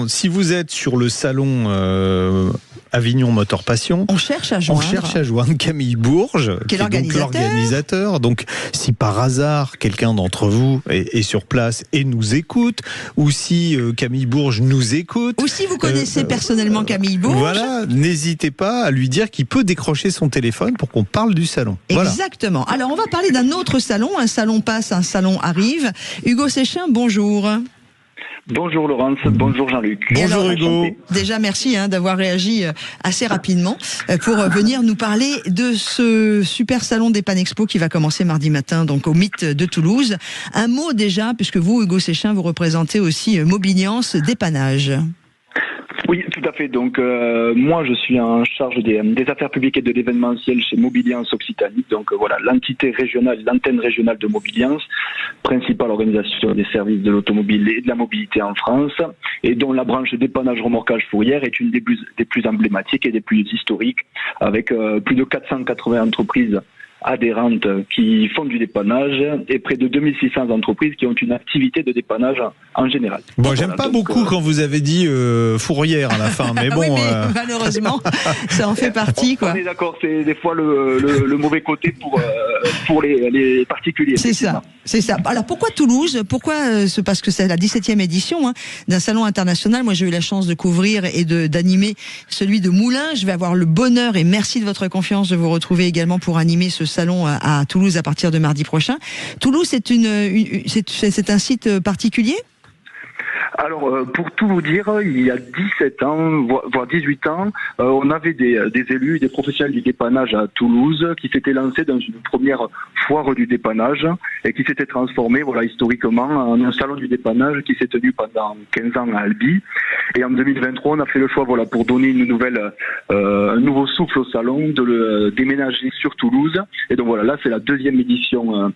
si vous êtes sur le salon Avignon Motor Passion. On cherche à joindre Camille Bourges, qui est donc l'organisateur. Donc, si par hasard, quelqu'un d'entre vous est sur place et nous écoute, ou si Camille Bourges nous écoute... Ou si vous connaissez personnellement Camille Bourges... Voilà, n'hésitez pas à lui dire qu'il peut décrocher son téléphone pour qu'on parle du salon. Exactement. Voilà. Alors, on va parler d'un autre salon. Un salon passe, un salon arrive. Hugo Séchin, bonjour. Bonjour Laurence, bonjour Jean-Luc. Bonjour Hugo. Déjà merci d'avoir réagi assez rapidement pour venir nous parler de ce super salon des Panexpo qui va commencer mardi matin donc au Mythe de Toulouse. Un mot déjà, puisque vous Hugo Séchin, vous représentez aussi Mobiliance Dépannage. Oui, tout à fait. Donc, moi, je suis en charge des affaires publiques et de l'événementiel chez Mobiliance Occitanie. Donc, voilà, l'entité régionale, l'antenne régionale de Mobiliance, principale organisation des services de l'automobile et de la mobilité en France, et dont la branche dépannage remorquage fourrière est une des plus emblématiques et des plus historiques, avec plus de 480 entreprises adhérentes qui font du dépannage et près de 2600 entreprises qui ont une activité de dépannage en général. Bon, j'aime pas beaucoup quand vous avez dit fourrière à la fin, mais bon... Oui, mais malheureusement, ça en fait partie, quoi. On est d'accord, c'est des fois le mauvais côté pour les particuliers. C'est ça, c'est ça. Alors pourquoi Toulouse ? Pourquoi parce que c'est la 17e édition d'un salon international. Moi, j'ai eu la chance de couvrir et d'animer celui de Moulins. Je vais avoir le bonheur, et merci de votre confiance, de vous retrouver également pour animer ce salon à Toulouse à partir de mardi prochain. Toulouse, c'est un site particulier ? Alors, pour tout vous dire, il y a 17 ans, voire 18 ans, on avait des élus, des professionnels du dépannage à Toulouse qui s'étaient lancés dans une première foire du dépannage et qui s'était transformé, voilà, historiquement, en un salon du dépannage qui s'est tenu pendant 15 ans à Albi. Et en 2023, on a fait le choix, voilà, pour donner un nouveau souffle au salon, de le déménager sur Toulouse. Et donc voilà, là, c'est la 2e édition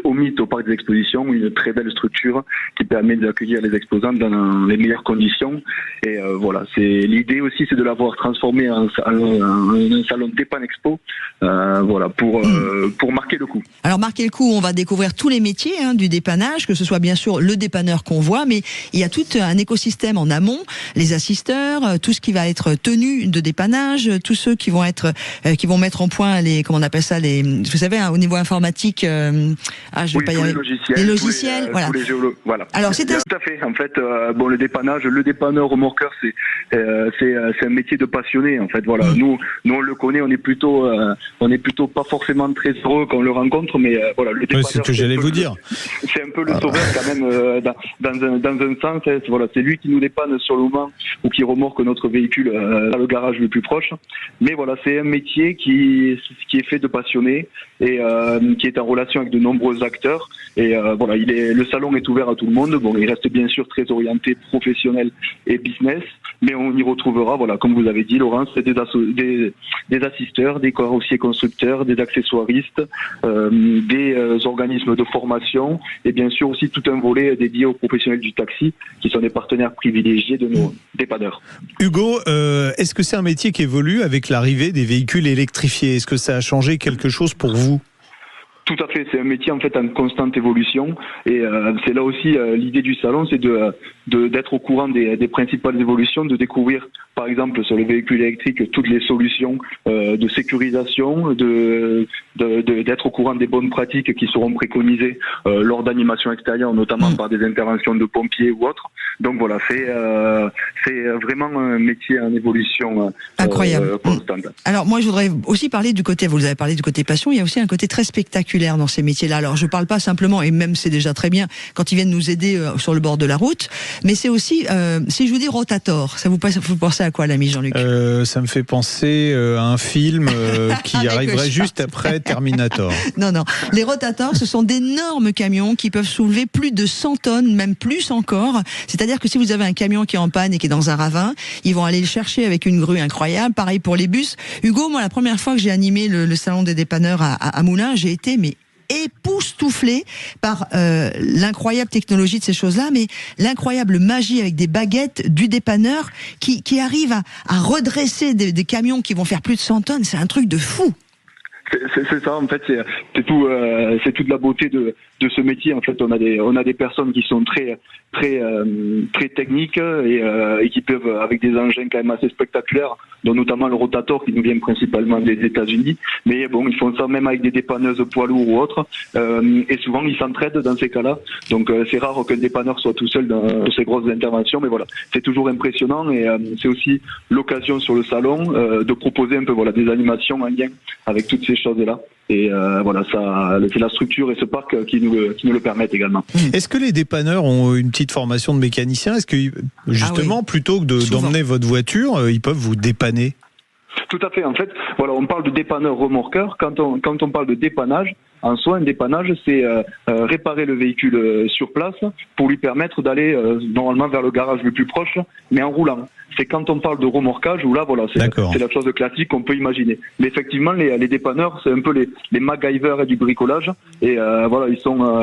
au Mythe, au Parc des Expositions, une très belle structure qui permet d'accueillir les exposants dans les meilleures conditions. Et voilà, l'idée aussi, c'est de l'avoir transformé en un salon Dépanexpo, voilà, pour marquer le coup. Alors marquer le coup, on va découvrir tous les métiers du dépannage, que ce soit bien sûr le dépanneur qu'on voit, mais il y a tout un écosystème en amont, les assisteurs, tout ce qui va être tenue de dépannage, tous ceux qui vont mettre en point comment on appelle ça, vous savez, au niveau informatique, les logiciels, voilà. Voilà. Alors tout à fait. En fait, le dépannage, le dépanneur remorqueur, c'est un métier de passionné. En fait, voilà. Nous on le connaît, on est plutôt pas forcément très heureux quand on le rencontre, mais voilà, le dépanneur. C'est ce que j'allais vous dire. C'est un peu le sauveur quand même dans un sens. Voilà, c'est lui qui nous dépanne sur le moment ou qui remorque notre véhicule à le garage le plus proche. Mais voilà, c'est un métier qui est fait de passionnés et qui est en relation avec de nombreux acteurs. Et voilà, le salon est ouvert à tout le monde. Bon, il reste bien sûr très orienté professionnel et business, mais on y retrouvera, voilà, comme vous avez dit, Laurence, des assisteurs, des carrossiers constructeurs, des accessoiristes, des organismes de formation, et bien sûr aussi tout un volet dédié aux professionnels du taxi, qui sont des partenaires privilégiés de nos dépanneurs. Hugo, est-ce que c'est un métier qui évolue avec l'arrivée des véhicules électrifiés ? Est-ce que ça a changé quelque chose pour vous ? Tout à fait, c'est un métier en fait en constante évolution et c'est là aussi l'idée du salon, c'est d'être au courant des principales évolutions, de découvrir par exemple sur les véhicules électriques toutes les solutions de sécurisation, d'être au courant des bonnes pratiques qui seront préconisées lors d'animations extérieures, notamment par des interventions de pompiers ou autres. Donc voilà, c'est vraiment un métier en évolution incroyable, constante. Alors moi je voudrais aussi parler du côté, vous avez parlé du côté passion, il y a aussi un côté très spectaculaire dans ces métiers-là. Alors je parle pas simplement, et même c'est déjà très bien quand ils viennent nous aider sur le bord de la route, mais c'est aussi, si je vous dis Rotator, vous pensez à quoi, l'ami Jean-Luc ? Ça me fait penser à un film qui arriverait juste après Terminator. Non, les Rotators, ce sont d'énormes camions qui peuvent soulever plus de 100 tonnes, même plus encore. C'est-à-dire que si vous avez un camion qui est en panne et qui est dans un ravin, ils vont aller le chercher avec une grue incroyable. Pareil pour les bus. Hugo, moi, la première fois que j'ai animé le salon des dépanneurs à Moulins, j'ai été époustouflé par l'incroyable technologie de ces choses-là, mais l'incroyable magie avec des baguettes du dépanneur qui arrive à redresser des camions qui vont faire plus de 100 tonnes. C'est un truc de fou. C'est ça, en fait, c'est toute la beauté de ce métier. En fait, on a des personnes qui sont très techniques et qui peuvent, avec des engins quand même assez spectaculaires, dont notamment le Rotator qui nous vient principalement des États-Unis. Mais bon, ils font ça même avec des dépanneuses poids lourds ou autres, et souvent ils s'entraident dans ces cas-là. Donc c'est rare qu'un dépanneur soit tout seul dans ces grosses interventions, mais voilà, c'est toujours impressionnant et c'est aussi l'occasion sur le salon de proposer un peu des animations en lien avec toutes ces choses-là. Et voilà, ça, c'est la structure et ce parc qui nous le permettent également. Est-ce que les dépanneurs ont une petite formation de mécanicien ? Est-ce que justement, plutôt que d'emmener votre voiture, ils peuvent vous dépanner ? Tout à fait. En fait, voilà, on parle de dépanneur remorqueur. Quand on parle de dépannage, en soi, un dépannage, c'est réparer le véhicule sur place pour lui permettre d'aller normalement vers le garage le plus proche, mais en roulant. C'est quand on parle de remorquage où là, voilà, c'est la chose classique qu'on peut imaginer. Mais effectivement, les dépanneurs, c'est un peu les MacGyver du bricolage. Et voilà,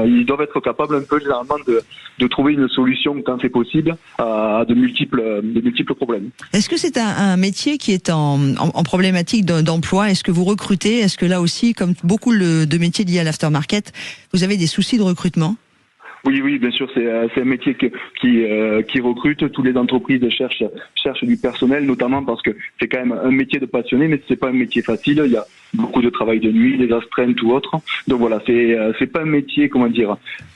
ils doivent être capables un peu généralement de trouver une solution quand c'est possible à de multiples problèmes. Est-ce que c'est un métier qui est en problématique d'emploi ? Est-ce que vous recrutez ? Est-ce que là aussi, comme beaucoup de métiers liés à l'aftermarket, vous avez des soucis de recrutement ? Oui, bien sûr, c'est un métier qui recrute. Toutes les entreprises cherchent du personnel, notamment parce que c'est quand même un métier de passionné, mais c'est pas un métier facile. Il y a beaucoup de travail de nuit, des astreintes ou autre. Donc voilà, c'est pas un métier,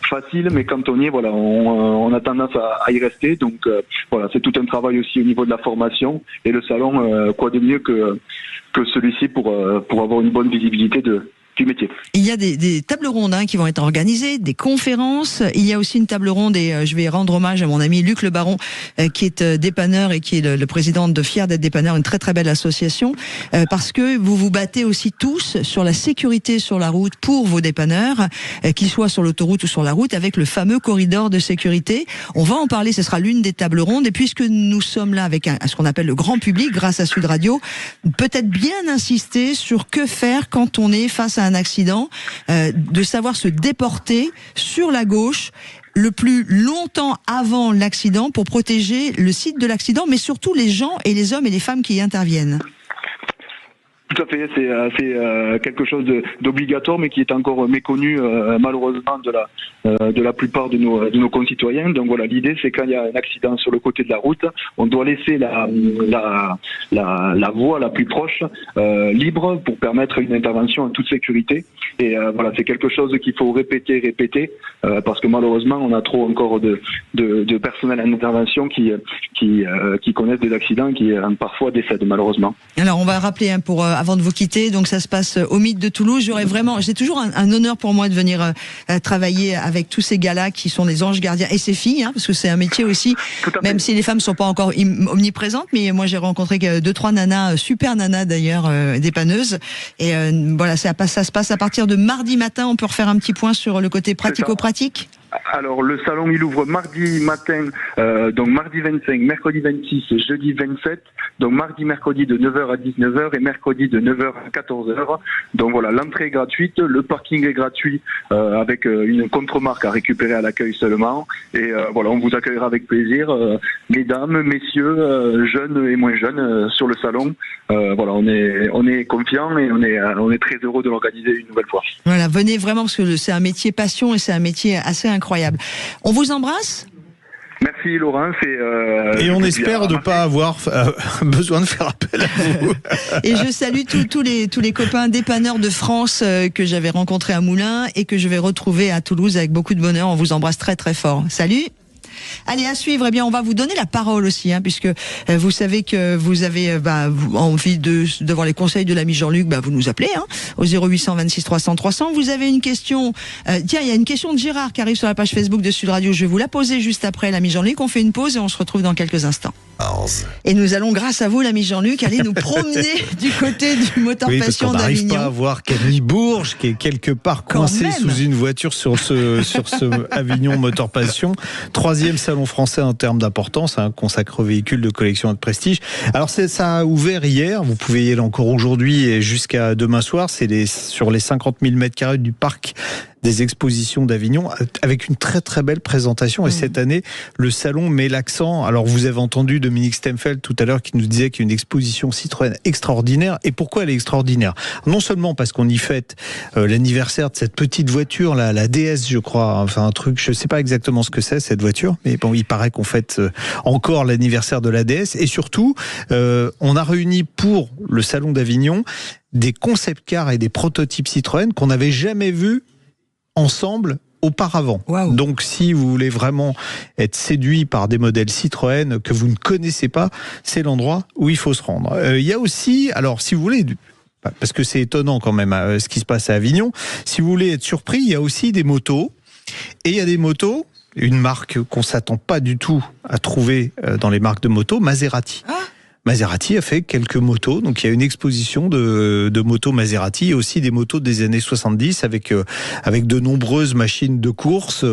facile, mais quand on y est, voilà, on a tendance à y rester. Donc voilà, c'est tout un travail aussi au niveau de la formation et le salon, quoi de mieux que celui-ci pour avoir une bonne visibilité du métier. Il y a des tables rondes qui vont être organisées, des conférences. Il y a aussi une table ronde et je vais rendre hommage à mon ami Luc Le Baron qui est dépanneur et qui est le président de Fier d'être dépanneur, une très très belle association, parce que vous vous battez aussi tous sur la sécurité sur la route pour vos dépanneurs, qu'ils soient sur l'autoroute ou sur la route, avec le fameux corridor de sécurité. On va en parler, ce sera l'une des tables rondes. Et puisque nous sommes là avec ce qu'on appelle le grand public grâce à Sud Radio, peut-être bien insister sur que faire quand on est face à un accident, de savoir se déporter sur la gauche le plus longtemps avant l'accident pour protéger le site de l'accident, mais surtout les gens et les hommes et les femmes qui y interviennent. Tout à fait, c'est quelque chose d'obligatoire, mais qui est encore méconnu malheureusement de la plupart de nos concitoyens. Donc voilà, l'idée c'est quand il y a un accident sur le côté de la route, on doit laisser la voie la plus proche libre pour permettre une intervention en toute sécurité. Et voilà, c'est quelque chose qu'il faut répéter, parce que malheureusement on a trop encore de personnel en intervention qui connaissent des accidents, qui parfois décèdent malheureusement. Alors on va rappeler avant de vous quitter, donc ça se passe au Mythe de Toulouse. C'est toujours un honneur pour moi de venir travailler avec tous ces gars-là qui sont des anges gardiens et ces filles, parce que c'est un métier aussi, même si les femmes sont pas encore omniprésentes, mais moi j'ai rencontré 2-3 nanas, super nanas d'ailleurs, dépanneuses. Et voilà, ça se passe à partir de mardi matin. On peut refaire un petit point sur le côté pratico-pratique. Alors le salon il ouvre mardi matin, donc mardi 25, mercredi 26 et jeudi 27, donc mardi, mercredi de 9h à 19h et mercredi de 9h à 14h. Donc voilà, l'entrée est gratuite, le parking est gratuit avec une contre-marque à récupérer à l'accueil seulement. Et voilà, on vous accueillera avec plaisir, mesdames, messieurs, jeunes et moins jeunes sur le salon. Voilà, on est confiants et on est très heureux de l'organiser une nouvelle fois. Voilà, venez vraiment parce que c'est un métier passion et c'est un métier assez incroyable. On vous embrasse. Merci Laurent. Et on espère de ne pas avoir besoin de faire appel à vous. Et je salue tous les copains dépanneurs de France que j'avais rencontrés à Moulins et que je vais retrouver à Toulouse avec beaucoup de bonheur. On vous embrasse très très fort. Salut. Allez, à suivre, eh bien, on va vous donner la parole aussi, puisque vous savez que vous avez envie de voir les conseils de l'ami Jean-Luc, vous nous appelez au 0800 26 300 300. Vous avez une question, tiens, il y a une question de Gérard qui arrive sur la page Facebook de Sud Radio. Je vais vous la poser juste après, l'ami Jean-Luc. On fait une pause et on se retrouve dans quelques instants. Et nous allons, grâce à vous, l'ami Jean-Luc, aller nous promener du côté du moteur passion d'Avignon. On n'arrive pas à voir Camille Bourges qui est quelque part coincé sous une voiture sur ce Avignon moteur passion. 3e salon français en termes d'importance, consacré aux véhicules de collection et de prestige. Alors ça a ouvert hier, vous pouvez y aller encore aujourd'hui et jusqu'à demain soir. C'est sur les 50 000 m² du parc des expositions d'Avignon avec une très très belle présentation. Et cette année, le salon met l'accent. Alors vous avez entendu Dominique Stemfeld tout à l'heure qui nous disait qu'il y a une exposition Citroën extraordinaire. Et pourquoi elle est extraordinaire? Non seulement parce qu'on y fête l'anniversaire de cette petite voiture, la DS, je crois, enfin un truc, je sais pas exactement ce que c'est cette voiture, mais bon, il paraît qu'on fête encore l'anniversaire de la DS. Et surtout, on a réuni pour le salon d'Avignon des concept cars et des prototypes Citroën qu'on n'avait jamais vus ensemble auparavant. Wow. Donc si vous voulez vraiment être séduit par des modèles Citroën que vous ne connaissez pas, c'est l'endroit où il faut se rendre. Il y a aussi, alors si vous voulez, parce que c'est étonnant quand même ce qui se passe à Avignon, si vous voulez être surpris, il y a aussi des motos. Et il y a des motos, une marque qu'on s'attend pas du tout à trouver dans les marques de motos, Maserati. Maserati a fait quelques motos, donc il y a une exposition de motos Maserati et aussi des motos des années 70 avec de nombreuses machines de course,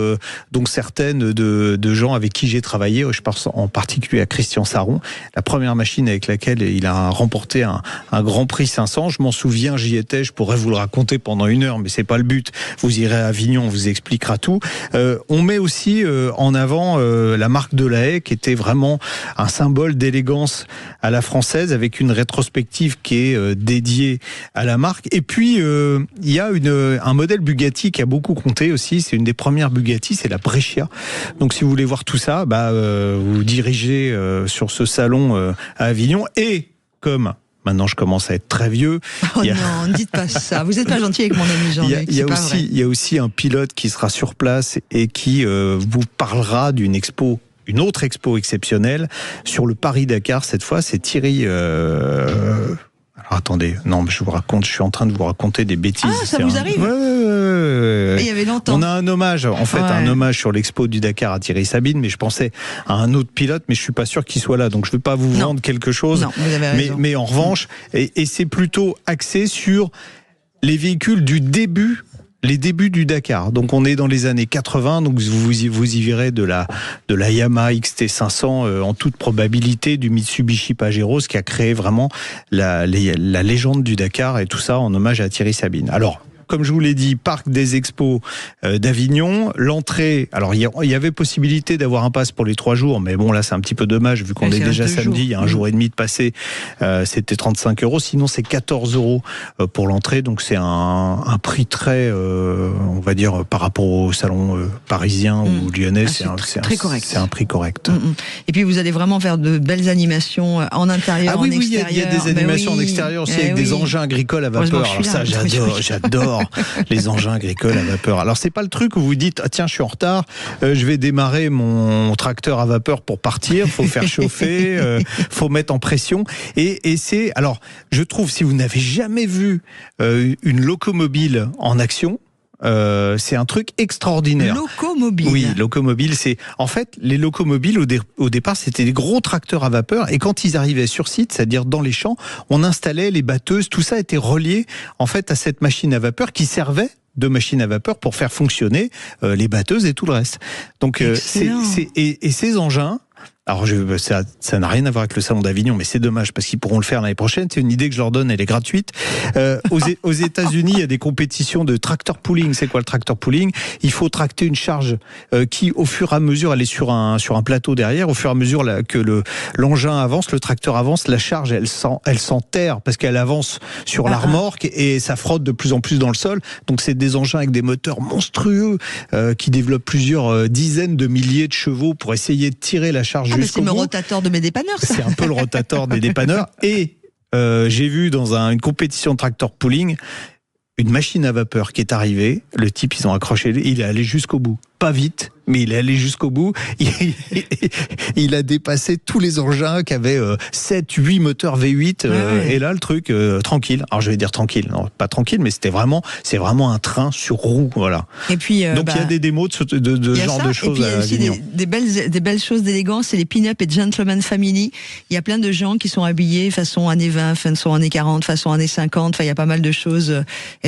donc certaines de gens avec qui j'ai travaillé. Je pense en particulier à Christian Saron, la première machine avec laquelle il a remporté un Grand Prix 500. Je m'en souviens, j'y étais, je pourrais vous le raconter pendant 1 heure, mais c'est pas le but. Vous irez à Avignon, on vous expliquera tout. On met aussi en avant la marque Delahaye, qui était vraiment un symbole d'élégance à la française, avec une rétrospective qui est dédiée à la marque. Et puis il y a un modèle Bugatti qui a beaucoup compté aussi. C'est une des premières Bugatti, c'est la Brescia. Donc si vous voulez voir tout ça, vous dirigez sur ce salon à Avignon. Et comme maintenant je commence à être très vieux. Oh non, ne dites pas ça. Vous n'êtes pas gentil avec mon ami Jean-Luc. Il y a aussi un pilote qui sera sur place et qui vous parlera d'une autre expo exceptionnelle sur le Paris-Dakar. Cette fois, c'est Thierry... Alors attendez, non, je suis en train de vous raconter des bêtises. Ah, ça vous arrive? Ouais. Il y avait longtemps. On a un hommage, un hommage sur l'expo du Dakar à Thierry Sabine, mais je pensais à un autre pilote, mais je suis pas sûr qu'il soit là, donc je ne veux pas vous vendre quelque chose. Non, vous avez raison. Mais en revanche, et c'est plutôt axé sur les véhicules les débuts du Dakar. Donc on est dans les années 80, donc vous y verrez de la Yamaha XT500 en toute probabilité, du Mitsubishi Pajero, ce qui a créé vraiment la légende du Dakar, et tout ça en hommage à Thierry Sabine. Alors, comme je vous l'ai dit, parc des expos d'Avignon. L'entrée, alors il y avait possibilité d'avoir un pass pour les 3 jours, mais bon là c'est un petit peu dommage vu qu'on est déjà samedi, il y a 1 jour et demi de passé, c'était 35 €. Sinon c'est 14 € pour l'entrée, donc c'est un prix très, on va dire par rapport au salon parisien ou lyonnais, très correct. C'est un prix correct. Et puis vous allez vraiment faire de belles animations en intérieur, en extérieur. Il y a des animations en extérieur aussi avec des engins agricoles à vapeur. Alors ça j'adore. Les engins agricoles à vapeur. Alors c'est pas le truc où vous dites tiens je suis en retard, je vais démarrer mon tracteur à vapeur pour partir, faut faire chauffer, faut mettre en pression et c'est, alors je trouve, si vous n'avez jamais vu une locomobile en action, c'est un truc extraordinaire. Locomobile. Oui, locomobile, c'est en fait les locomobiles au départ c'était des gros tracteurs à vapeur, et quand ils arrivaient sur site, c'est-à-dire dans les champs, on installait les batteuses, tout ça était relié en fait à cette machine à vapeur qui servait de machine à vapeur pour faire fonctionner les batteuses et tout le reste. Donc et ces engins, alors ça n'a rien à voir avec le salon d'Avignon, mais c'est dommage parce qu'ils pourront le faire l'année prochaine. C'est une idée que je leur donne, elle est gratuite. Aux États-Unis, il y a des compétitions de tractor pulling. C'est quoi le tractor pulling? Il faut tracter une charge qui, au fur et à mesure, elle est sur un plateau derrière. Au fur et à mesure que l'engin avance, le tracteur avance, la charge elle s'enterre parce qu'elle avance sur la remorque et ça frotte de plus en plus dans le sol. Donc c'est des engins avec des moteurs monstrueux qui développent plusieurs dizaines de milliers de chevaux pour essayer de tirer la charge. C'est le rotateur de mes dépanneurs, ça. C'est un peu le rotateur des dépanneurs. Et j'ai vu dans une compétition de tractor pulling une machine à vapeur qui est arrivée. Le type, ils ont accroché, il est allé jusqu'au bout. Pas vite, mais il est allé jusqu'au bout. Il a dépassé tous les engins qui avaient 7, 8 moteurs V8. Et là, le truc, tranquille. Alors, je vais dire tranquille. Non, pas tranquille, mais c'est vraiment un train sur roue, voilà. Et puis, donc, il y a des démos de ce genre de choses. Et puis, il y a aussi des belles choses d'élégance. C'est les pin-up et gentleman family. Il y a plein de gens qui sont habillés façon années 20, façon années 40, façon années 50. Enfin, il y a pas mal de choses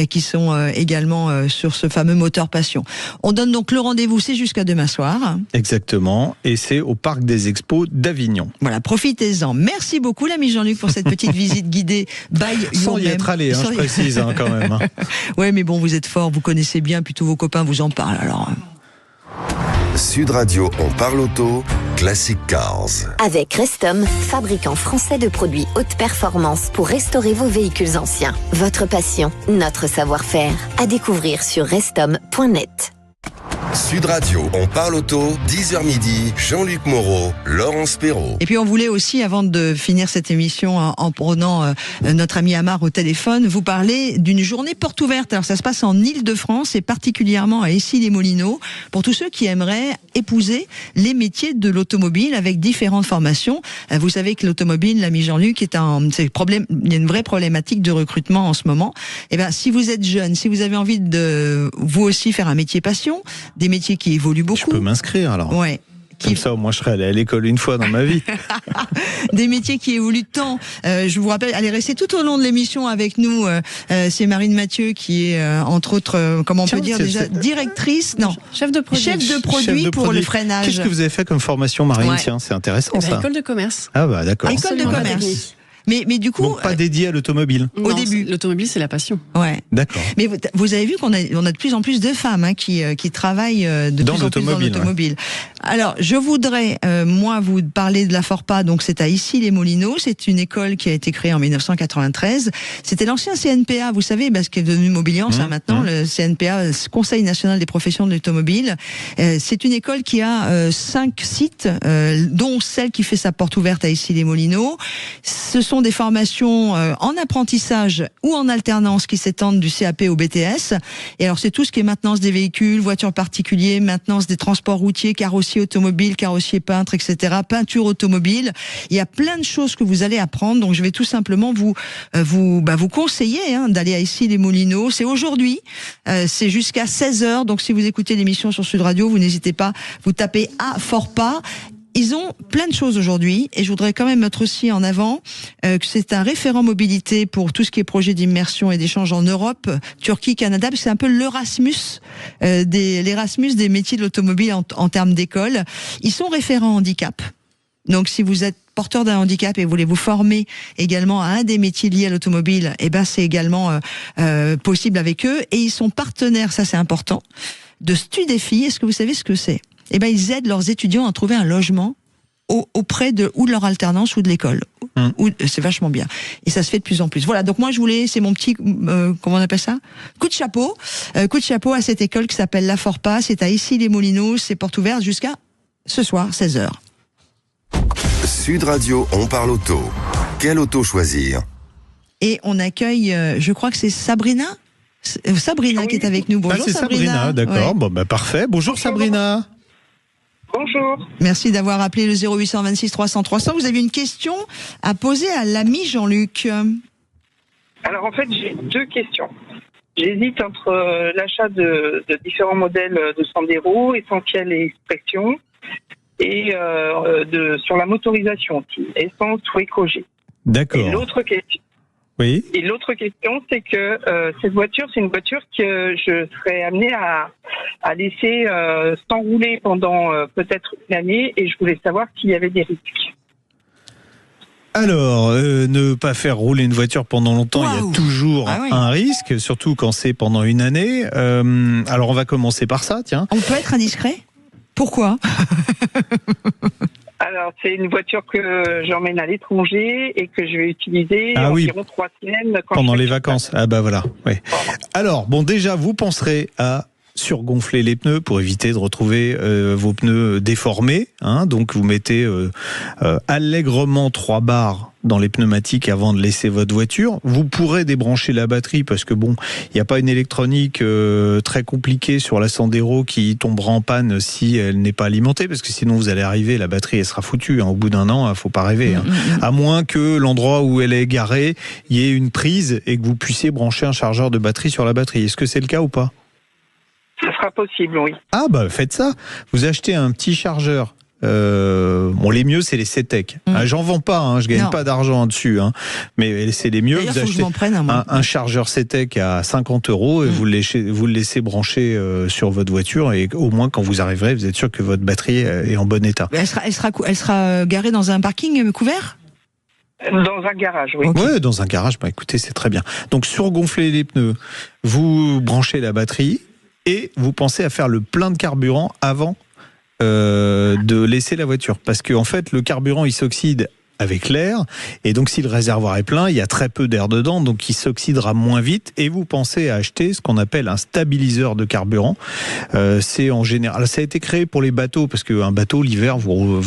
qui sont également sur ce fameux moteur passion. On donne donc le rendez-vous rendez-vous, c'est jusqu'à demain soir. Exactement, et c'est au Parc des Expos d'Avignon. Voilà, profitez-en. Merci beaucoup l'ami Jean-Luc pour cette petite visite guidée by Sans y être allé, je précise quand même. Ouais, mais bon, vous êtes fort, vous connaissez bien, puis tous vos copains vous en parlent, alors... Sud Radio, on parle auto, Classic Cars. Avec Restom, fabricant français de produits haute performance pour restaurer vos véhicules anciens. Votre passion, notre savoir-faire. À découvrir sur restom.net. Sud Radio, on parle auto, 10h midi, Jean-Luc Moreau, Laurence Perrault. Et puis on voulait aussi, avant de finir cette émission en prenant notre ami Amar au téléphone, vous parler d'une journée porte ouverte. Alors ça se passe en Île-de-France et particulièrement à Issy-les-Moulineaux, pour tous ceux qui aimeraient épouser les métiers de l'automobile avec différentes formations. Vous savez que l'automobile, l'ami Jean-Luc, il y a une vraie problématique de recrutement en ce moment. Et ben, si vous êtes jeune, si vous avez envie de vous aussi faire un métier passion, des métiers qui évoluent beaucoup. Je peux m'inscrire alors. Ouais. Comme ça, au moins, je serais allé à l'école une fois dans ma vie. Des métiers qui évoluent tant. Je vous rappelle, allez rester tout au long de l'émission avec nous. C'est Marine Mathieu qui est, entre autres, comment on peut dire déjà, directrice, non, chef de produit pour le freinage. Qu'est-ce que vous avez fait comme formation, Marine? Ouais. Tiens, c'est intéressant ça. École de commerce. Ah bah d'accord. École de commerce. Mais du coup, donc pas dédié à l'automobile. Au début, l'automobile c'est la passion. Ouais. D'accord. Mais vous avez vu qu'on a de plus en plus de femmes qui travaillent de plus en plus dans l'automobile. Ouais. Alors, je voudrais moi vous parler de la Forpa. Donc c'est à Issy-les-Moulineaux. C'est une école qui a été créée en 1993. C'était l'ancien CNPA, vous savez, parce qu'il est devenu Mobiliance maintenant, le CNPA, Conseil national des professions de l'automobile. C'est une école qui a 5 sites, dont celle qui fait sa porte ouverte à Issy-les-Moulineaux. Ce sont des formations en apprentissage ou en alternance qui s'étendent du CAP au BTS. Et alors c'est tout ce qui est maintenance des véhicules, voitures particulières, maintenance des transports routiers, carrossier automobile, carrossier peintre, etc., peinture automobile. Il y a plein de choses que vous allez apprendre. Donc je vais tout simplement vous conseiller d'aller à Issy-les-Moulineaux. C'est aujourd'hui, c'est jusqu'à 16h. Donc si vous écoutez l'émission sur Sud Radio, vous n'hésitez pas, vous tapez à Forpa. Ils ont plein de choses aujourd'hui et je voudrais quand même mettre aussi en avant que c'est un référent mobilité pour tout ce qui est projet d'immersion et d'échange en Europe, Turquie, Canada. C'est un peu l'Erasmus des métiers de l'automobile en termes d'école. Ils sont référents handicap. Donc si vous êtes porteur d'un handicap et vous voulez vous former également à un des métiers liés à l'automobile, c'est également possible avec eux. Et ils sont partenaires, ça c'est important, de Studéfi. Est-ce que vous savez ce que c'est ? Ils aident leurs étudiants à trouver un logement auprès de leur alternance ou de l'école. C'est vachement bien. Et ça se fait de plus en plus. Voilà, donc moi c'est mon petit, comment on appelle ça ? Coup de chapeau à cette école qui s'appelle La Forpa. C'est à Issy-les-Moulineaux. C'est porte ouverte jusqu'à ce soir, 16h. Sud Radio, on parle auto. Quelle auto choisir ? Et on accueille, je crois que c'est Sabrina qui est avec nous. Bonjour c'est Sabrina, d'accord. Ouais. Bon, parfait. Bonjour Sabrina. Bonjour. Merci d'avoir appelé le 0826 300 300. Vous avez une question à poser à l'ami Jean-Luc. Alors en fait, j'ai 2 questions. J'hésite entre l'achat de différents modèles de Sandero, Essentiel et Expression, et sur la motorisation, essence ou éco-G. D'accord. Et l'autre question. Oui. Et l'autre question, c'est que cette voiture, c'est une voiture que je serais amenée à laisser sans rouler pendant peut-être une année, et je voulais savoir s'il y avait des risques. Alors, ne pas faire rouler une voiture pendant longtemps, il y a toujours un risque, surtout quand c'est pendant une année. Alors, on va commencer par ça, tiens. On peut être indiscret ? Pourquoi ? Alors, c'est une voiture que j'emmène à l'étranger et que je vais utiliser environ 3 semaines. Pendant les vacances. Ah bah voilà. Ouais. Alors, déjà, vous penserez à surgonfler les pneus pour éviter de retrouver vos pneus déformés. Donc, vous mettez allègrement 3 barres dans les pneumatiques avant de laisser votre voiture. Vous pourrez débrancher la batterie parce que il n'y a pas une électronique très compliquée sur la Sandero qui tombera en panne si elle n'est pas alimentée, parce que sinon vous allez arriver, la batterie elle sera foutue. Au bout d'un an, faut pas rêver. À moins que l'endroit où elle est garée, il y ait une prise et que vous puissiez brancher un chargeur de batterie sur la batterie. Est-ce que c'est le cas ou pas ? Ça sera possible, oui. Ah faites ça. Vous achetez un petit chargeur les mieux, c'est les CETEC. J'en vends pas, je gagne pas d'argent dessus, mais c'est les mieux. D'ailleurs, vous achetez un chargeur CETEC à 50 € et vous le laissez brancher sur votre voiture, et au moins quand vous arriverez, vous êtes sûr que votre batterie est en bon état. Elle sera garée dans un parking couvert ? Dans un garage, oui. Okay. Oui, dans un garage, écoutez, c'est très bien. Donc, surgonfler les pneus, vous branchez la batterie et vous pensez à faire le plein de carburant avant de laisser la voiture. Parce qu'en fait, le carburant, il s'oxyde avec l'air, et donc si le réservoir est plein, il y a très peu d'air dedans, donc il s'oxydera moins vite, et vous pensez à acheter ce qu'on appelle un stabiliseur de carburant. C'est en général, ça a été créé pour les bateaux, parce qu'un bateau, l'hiver, vous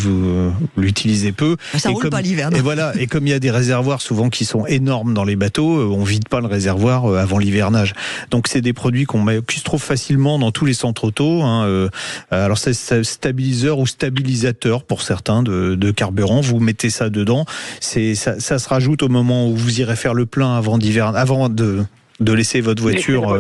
l'utilisez peu. Ça roule pas l'hiver. Et voilà, et comme il y a des réservoirs souvent qui sont énormes dans les bateaux, on vide pas le réservoir avant l'hivernage. Donc c'est des produits qui se trouvent facilement dans tous les centres auto. Alors c'est stabiliseur ou stabilisateur pour certains de carburant. Vous mettez ça dedans. Ça se rajoute au moment où vous irez faire le plein avant de laisser votre voiture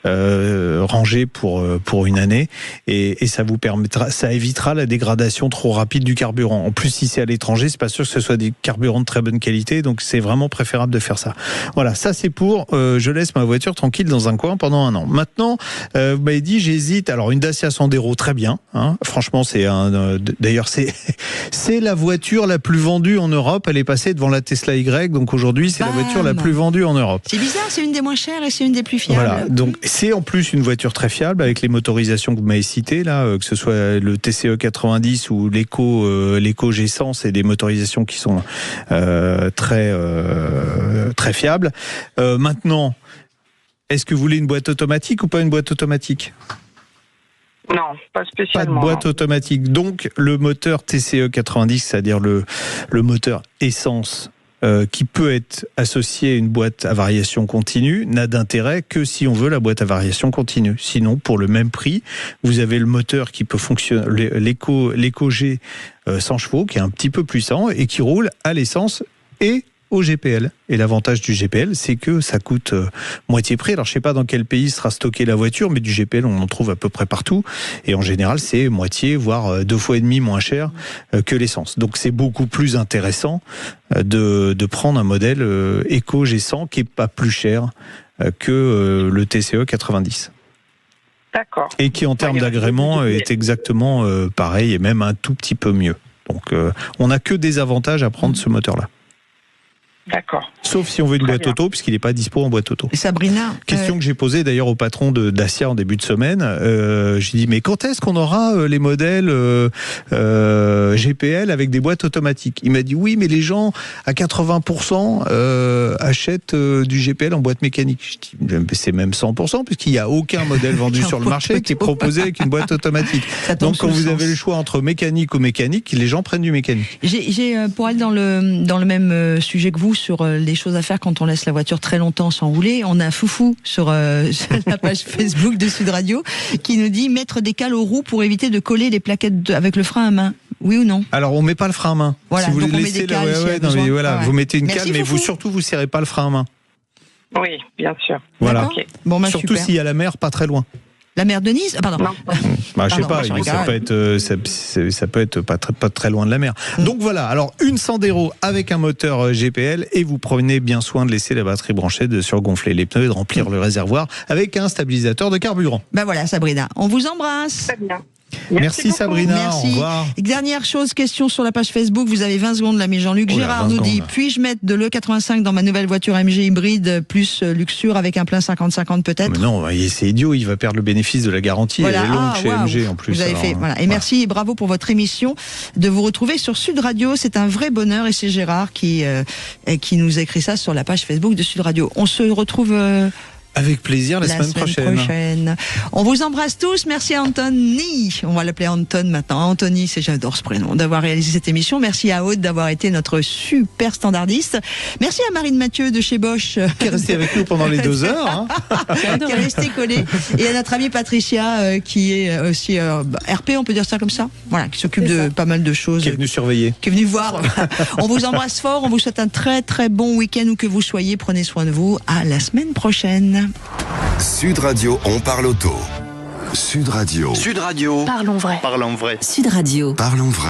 rangée pour une année, et ça vous permettra, ça évitera la dégradation trop rapide du carburant. En plus, si c'est à l'étranger, c'est pas sûr que ce soit des carburants de très bonne qualité, donc c'est vraiment préférable de faire ça. Voilà, ça c'est pour je laisse ma voiture tranquille dans un coin pendant un an. Maintenant, vous m'avez dit j'hésite. Alors une Dacia Sandero, très bien. Franchement, d'ailleurs c'est la voiture la plus vendue en Europe. Elle est passée devant la Tesla Y, donc aujourd'hui c'est la voiture la plus vendue en Europe. C'est bizarre, c'est une des moins chères et c'est une des plus fiables. Voilà, donc c'est en plus une voiture très fiable avec les motorisations que vous m'avez citées là, que ce soit le TCE 90 ou l'Eco G100, c'est des motorisations qui sont très fiables. Maintenant, est-ce que vous voulez une boîte automatique ou pas une boîte automatique ? Non, pas spécialement. Pas de boîte automatique. Donc le moteur TCE 90, c'est-à-dire le moteur essence, qui peut être associé à une boîte à variation continue, n'a d'intérêt que si on veut la boîte à variation continue. Sinon, pour le même prix, vous avez le moteur qui peut fonctionner, l'Eco G 100 chevaux, qui est un petit peu puissant et qui roule à l'essence et au GPL. Et l'avantage du GPL, c'est que ça coûte moitié prix. Alors, je ne sais pas dans quel pays sera stockée la voiture, mais du GPL, on en trouve à peu près partout. Et en général, c'est moitié, voire 2,5 fois moins cher que l'essence. Donc, c'est beaucoup plus intéressant de prendre un modèle Eco G100 qui n'est pas plus cher que le TCE 90. D'accord. Et qui, en termes d'agrément, est exactement pareil et même un tout petit peu mieux. Donc, on n'a que des avantages à prendre ce moteur-là. D'accord. Sauf si on veut une boîte auto, puisqu'il n'est pas dispo en boîte auto. Et Sabrina, question que j'ai posée d'ailleurs au patron de Dacia en début de semaine. J'ai dit, mais quand est-ce qu'on aura les modèles GPL avec des boîtes automatiques ? Il m'a dit, oui, mais les gens à 80% achètent du GPL en boîte mécanique. Je dis, c'est même 100%, puisqu'il n'y a aucun modèle vendu sur le marché qui est proposé avec une boîte automatique. Donc quand vous avez le choix entre mécanique ou mécanique, les gens prennent du mécanique. J'ai pour aller dans le même sujet que vous, sur les choses à faire quand on laisse la voiture très longtemps sans rouler, on a Foufou sur la page Facebook de Sud Radio qui nous dit mettre des cales aux roues pour éviter de coller les plaquettes avec le frein à main. Oui ou non ? Alors on met pas le frein à main. Voilà, si vous donc on laissez met des cales. vous mettez une cale, mais Foufou. surtout vous serrez pas le frein à main. Oui, bien sûr. Voilà. Okay. Bon, surtout super. s'il y a la mer pas très loin. La mer de Nice ? Pardon. Non. Je sais pas, ça peut être pas très loin de la mer. Donc voilà, alors une Sandero avec un moteur GPL et vous prenez bien soin de laisser la batterie branchée, de surgonfler les pneus et de remplir le réservoir avec un stabilisateur de carburant. Ben voilà, Sabrina, on vous embrasse. Très bien. Merci Sabrina, merci. Au revoir. Dernière chose, question sur la page Facebook, vous avez 20 secondes, l'ami Jean-Luc. Gérard nous dit, puis-je mettre de l'E85 dans ma nouvelle voiture MG hybride plus Luxure avec un plein 50-50 peut-être ? Mais non, c'est idiot, il va perdre le bénéfice de la garantie. Voilà. Elle est longue chez MG en plus. Vous avez fait, voilà. Et merci et bravo pour votre émission, de vous retrouver sur Sud Radio. C'est un vrai bonheur et c'est Gérard qui nous écrit ça sur la page Facebook de Sud Radio. On se retrouve... avec plaisir la semaine prochaine. On vous embrasse tous. Merci à Anthony. On va l'appeler Anton maintenant. Anthony, j'adore ce prénom, d'avoir réalisé cette émission. Merci à Aude d'avoir été notre super standardiste. Merci à Marine Mathieu de chez Bosch. Qui est restée avec nous pendant les 2 heures. Qui est restée collée. Et à notre amie Patricia, qui est aussi RP, on peut dire ça comme ça. Voilà, qui s'occupe de pas mal de choses. Qui est venue surveiller. Qui est venue voir. On vous embrasse fort. On vous souhaite un très très bon week-end où que vous soyez. Prenez soin de vous. À la semaine prochaine. Sud Radio, on parle auto. Sud Radio. Parlons vrai. Parlons vrai. Sud Radio. Parlons vrai.